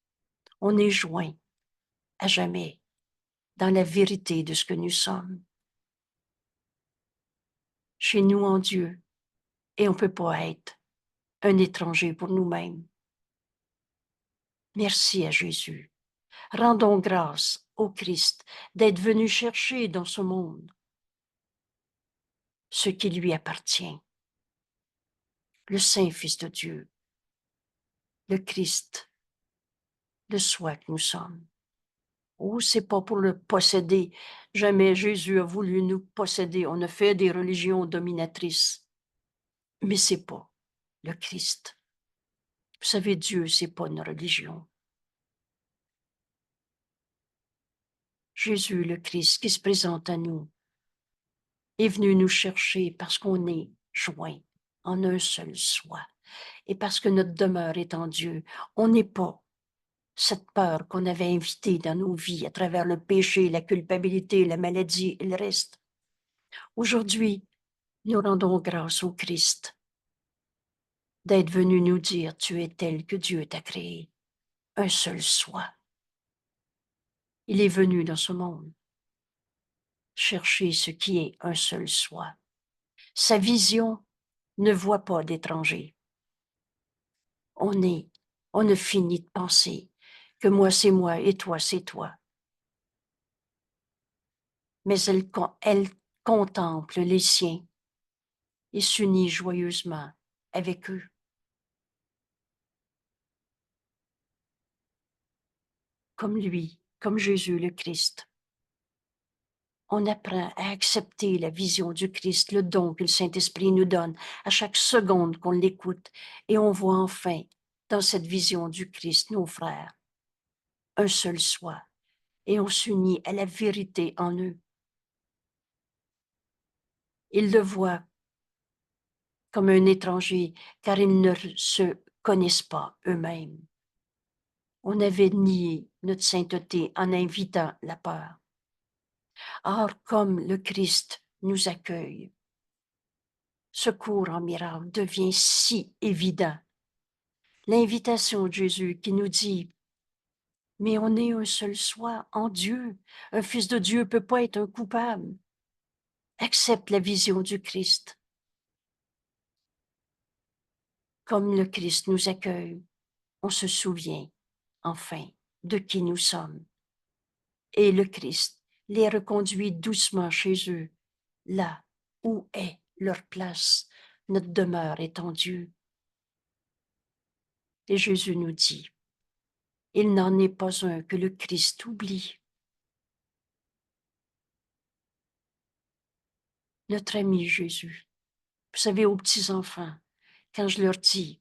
S1: On est joints à jamais dans la vérité de ce que nous sommes. Chez nous en Dieu, et on ne peut pas être un étranger pour nous-mêmes. Merci à Jésus. Rendons grâce au Christ d'être venu chercher dans ce monde ce qui lui appartient. Le Saint-Fils de Dieu, le Christ, le soi que nous sommes. Oh, c'est pas pour le posséder. Jamais Jésus a voulu nous posséder. On a fait des religions dominatrices. Mais c'est pas le Christ. Vous savez, Dieu, c'est pas une religion. Jésus, le Christ, qui se présente à nous, est venu nous chercher parce qu'on est joints en un seul soi. Et parce que notre demeure est en Dieu, on n'est pas cette peur qu'on avait invitée dans nos vies à travers le péché, la culpabilité, la maladie et le reste. Aujourd'hui, nous rendons grâce au Christ d'être venu nous dire, tu es tel que Dieu t'a créé, un seul soi. Il est venu dans ce monde chercher ce qui est un seul soi. Sa vision ne voit pas d'étranger. On ne finit de penser que moi c'est moi et toi c'est toi. Mais elle contemple les siens et s'unit joyeusement avec eux. Comme lui, comme Jésus le Christ. On apprend à accepter la vision du Christ, le don que le Saint-Esprit nous donne à chaque seconde qu'on l'écoute, et on voit enfin dans cette vision du Christ nos frères, un seul soi, et on s'unit à la vérité en eux. Ils le voient comme un étranger, car ils ne se connaissent pas eux-mêmes. On avait nié notre sainteté en invitant la peur. Or, comme le Christ nous accueille, ce cours en miracle devient si évident. L'invitation de Jésus qui nous dit, mais on est un seul soi en Dieu. Un fils de Dieu ne peut pas être un coupable. Accepte la vision du Christ. Comme le Christ nous accueille, on se souvient, enfin, de qui nous sommes. Et le Christ les reconduit doucement chez eux, là où est leur place. Notre demeure est en Dieu. Et Jésus nous dit, il n'en est pas un que le Christ oublie. Notre ami Jésus. Vous savez, aux petits-enfants, quand je leur dis,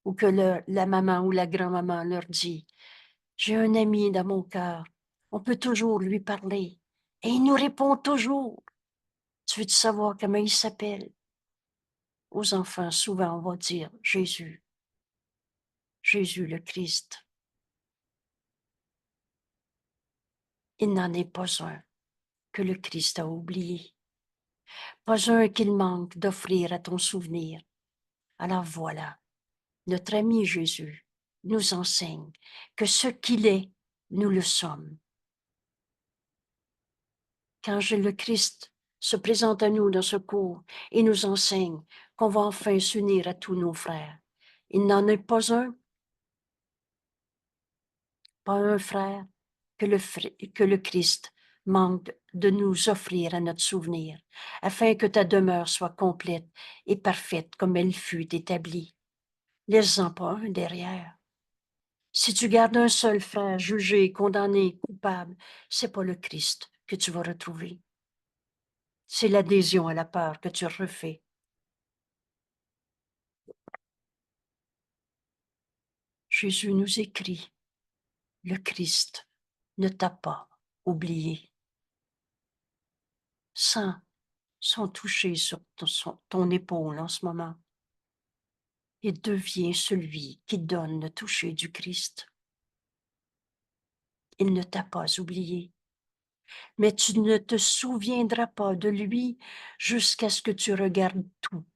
S1: ou que la maman ou la grand-maman leur dit, j'ai un ami dans mon cœur, on peut toujours lui parler. Et il nous répond toujours. Tu veux savoir comment il s'appelle? Aux enfants, souvent, on va dire Jésus. Jésus le Christ. Il n'en est pas un que le Christ a oublié. Pas un qu'il manque d'offrir à ton souvenir. Alors voilà, notre ami Jésus nous enseigne que ce qu'il est, nous le sommes. Quand le Christ se présente à nous dans ce cours et nous enseigne qu'on va enfin s'unir à tous nos frères, il n'en est pas un frère que le Christ manque de nous offrir à notre souvenir, afin que ta demeure soit complète et parfaite comme elle fut établie. Laisse-en pas un derrière. Si tu gardes un seul frère jugé, condamné, coupable, c'est pas le Christ que tu vas retrouver. C'est l'adhésion à la peur que tu refais. Jésus nous écrit, le Christ ne t'a pas oublié. Saints sont touchés sur ton épaule en ce moment et deviens celui qui donne le toucher du Christ. Il ne t'a pas oublié, mais tu ne te souviendras pas de lui jusqu'à ce que tu regardes tout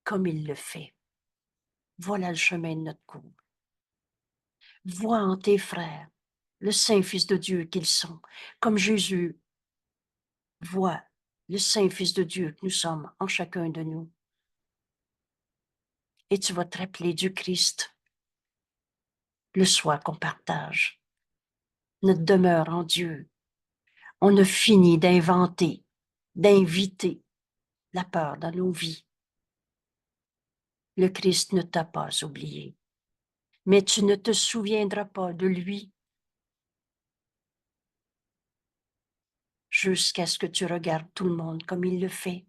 S1: comme il le fait. Voilà le chemin de notre cours. Vois en tes frères le Saint-Fils de Dieu qu'ils sont, comme Jésus voit le Saint-Fils de Dieu que nous sommes en chacun de nous. Et tu vas te rappeler du Christ, le soi qu'on partage, notre demeure en Dieu. On a fini d'inventer, d'inviter la peur dans nos vies. Le Christ ne t'a pas oublié, mais tu ne te souviendras pas de lui jusqu'à ce que tu regardes tout le monde comme il le fait.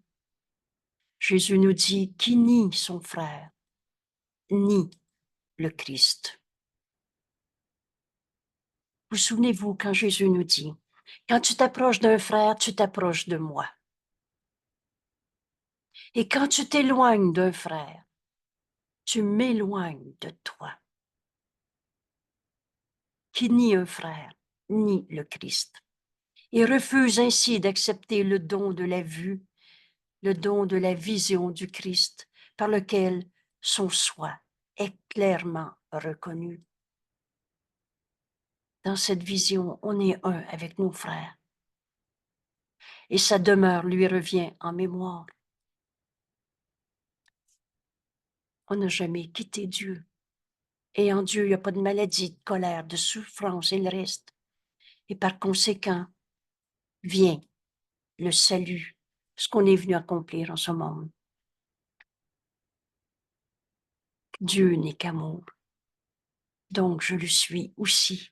S1: Jésus nous dit, qui nie son frère, nie le Christ. Vous souvenez-vous quand Jésus nous dit, quand tu t'approches d'un frère, tu t'approches de moi. Et quand tu t'éloignes d'un frère, tu m'éloignes de toi. Qui nie un frère, nie le Christ, et refuse ainsi d'accepter le don de la vue, le don de la vision du Christ, par lequel son soi est clairement reconnu. Dans cette vision, on est un avec nos frères, et sa demeure lui revient en mémoire. On n'a jamais quitté Dieu. Et en Dieu, il n'y a pas de maladie, de colère, de souffrance, il reste. Et par conséquent, vient le salut, ce qu'on est venu accomplir en ce monde. Dieu n'est qu'amour. Donc je le suis aussi.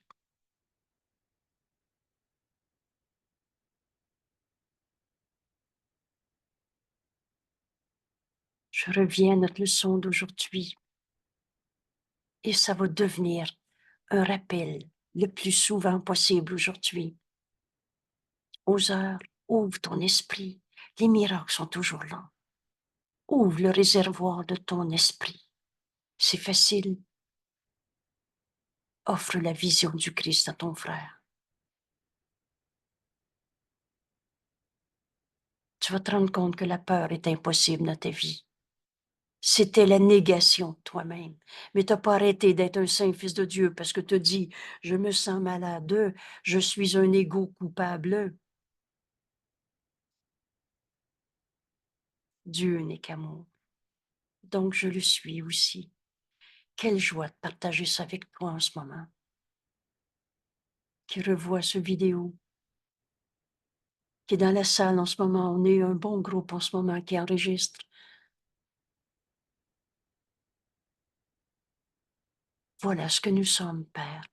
S1: Je reviens à notre leçon d'aujourd'hui et ça va devenir un rappel le plus souvent possible aujourd'hui. Aux heures, ouvre ton esprit. Les miracles sont toujours là. Ouvre le réservoir de ton esprit. C'est facile. Offre la vision du Christ à ton frère. Tu vas te rendre compte que la peur est impossible dans ta vie. C'était la négation de toi-même. Mais tu n'as pas arrêté d'être un saint fils de Dieu parce que tu dis, je me sens malade, je suis un égo coupable. Dieu n'est qu'amour. Donc je le suis aussi. Quelle joie de partager ça avec toi en ce moment. Qui revoit ce vidéo. Qui est dans la salle en ce moment. On est un bon groupe en ce moment qui enregistre. Voilà ce que nous sommes, Père.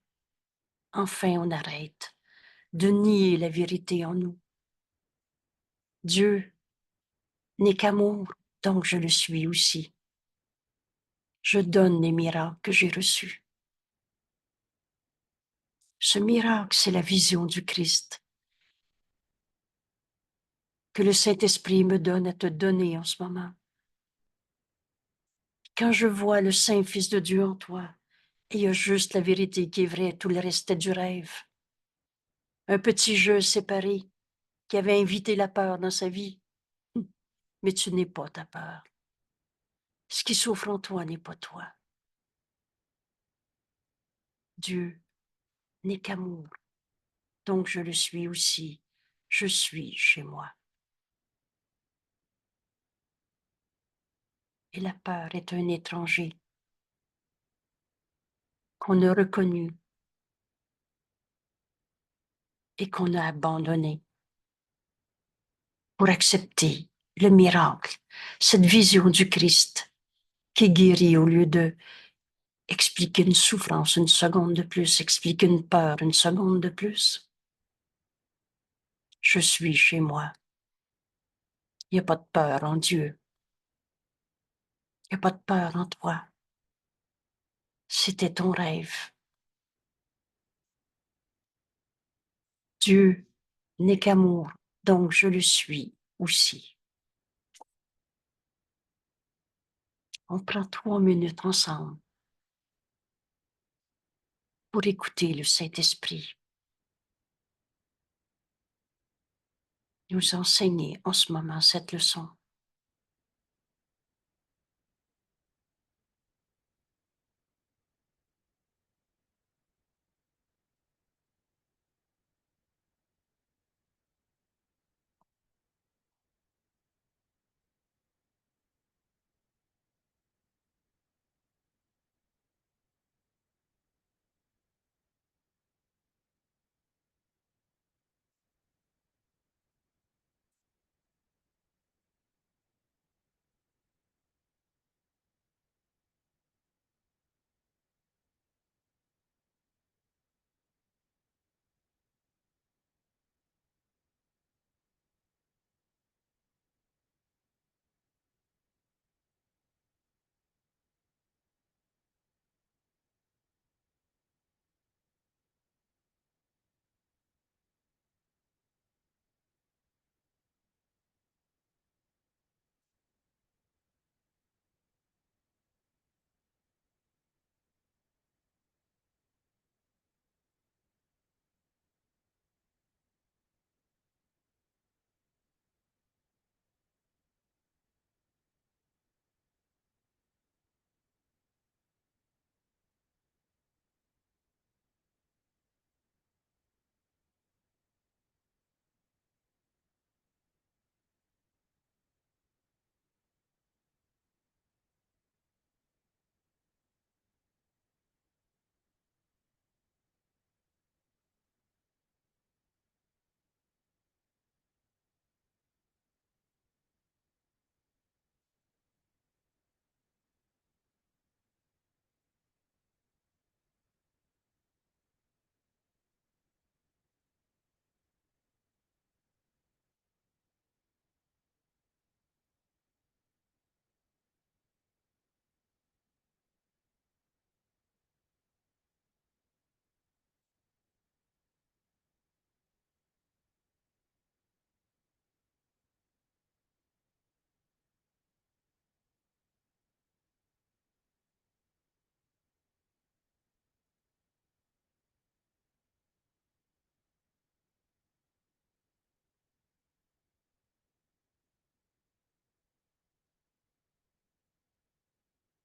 S1: Enfin, on arrête de nier la vérité en nous. Dieu n'est qu'amour, donc je le suis aussi. Je donne les miracles que j'ai reçus. Ce miracle, c'est la vision du Christ que le Saint-Esprit me donne à te donner en ce moment. Quand je vois le Saint-Fils de Dieu en toi, il y a juste la vérité qui est vraie, tout le reste est du rêve. Un petit jeu séparé qui avait invité la peur dans sa vie. Mais tu n'es pas ta peur. Ce qui souffre en toi n'est pas toi. Dieu n'est qu'amour. Donc je le suis aussi. Je suis chez moi. Et la peur est un étranger qu'on a reconnu et qu'on a abandonné pour accepter le miracle, cette vision du Christ qui guérit au lieu de expliquer une souffrance une seconde de plus, expliquer une peur une seconde de plus. Je suis chez moi. Il n'y a pas de peur en Dieu. Il n'y a pas de peur en toi. C'était ton rêve. Dieu n'est qu'amour, donc je le suis aussi. On prend 3 minutes ensemble pour écouter le Saint-Esprit nous enseigner en ce moment cette leçon.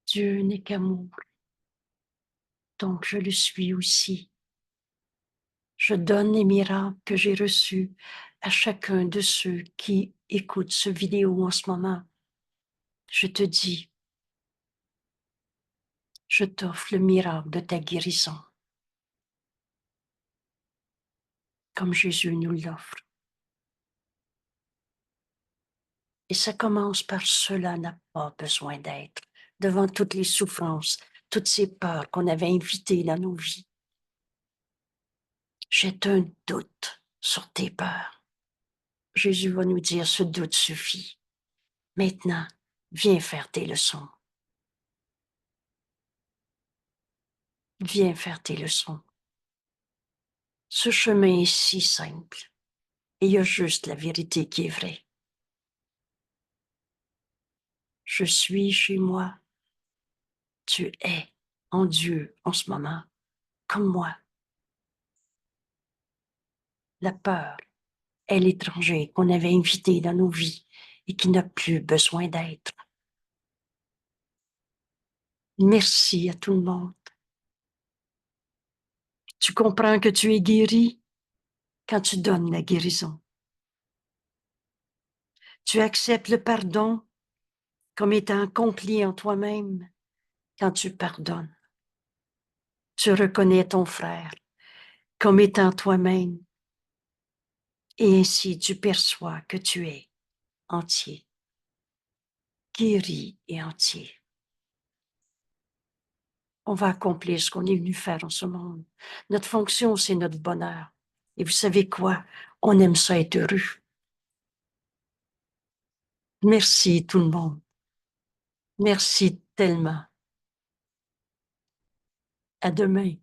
S1: Dieu n'est qu'amour, donc je le suis aussi. Je donne les miracles que j'ai reçus à chacun de ceux qui écoutent ce vidéo en ce moment. Je te dis, je t'offre le miracle de ta guérison, comme Jésus nous l'offre. Et ça commence par cela n'a pas besoin d'être, devant toutes les souffrances, toutes ces peurs qu'on avait invitées dans nos vies. J'ai un doute sur tes peurs. Jésus va nous dire, ce doute suffit. Maintenant, viens faire tes leçons. Viens faire tes leçons. Ce chemin est si simple et il y a juste la vérité qui est vraie. Je suis chez moi. Tu es en Dieu en ce moment, comme moi. La peur est l'étranger qu'on avait invité dans nos vies et qui n'a plus besoin d'être. Merci à tout le monde. Tu comprends que tu es guéri quand tu donnes la guérison. Tu acceptes le pardon comme étant accompli en toi-même quand tu pardonnes. Tu reconnais ton frère comme étant toi-même et ainsi tu perçois que tu es entier, guéri et entier. on va accomplir ce qu'on est venu faire en ce monde. Notre fonction, c'est notre bonheur. Et vous savez quoi? On aime ça être heureux. Merci tout le monde. Merci tellement. À demain.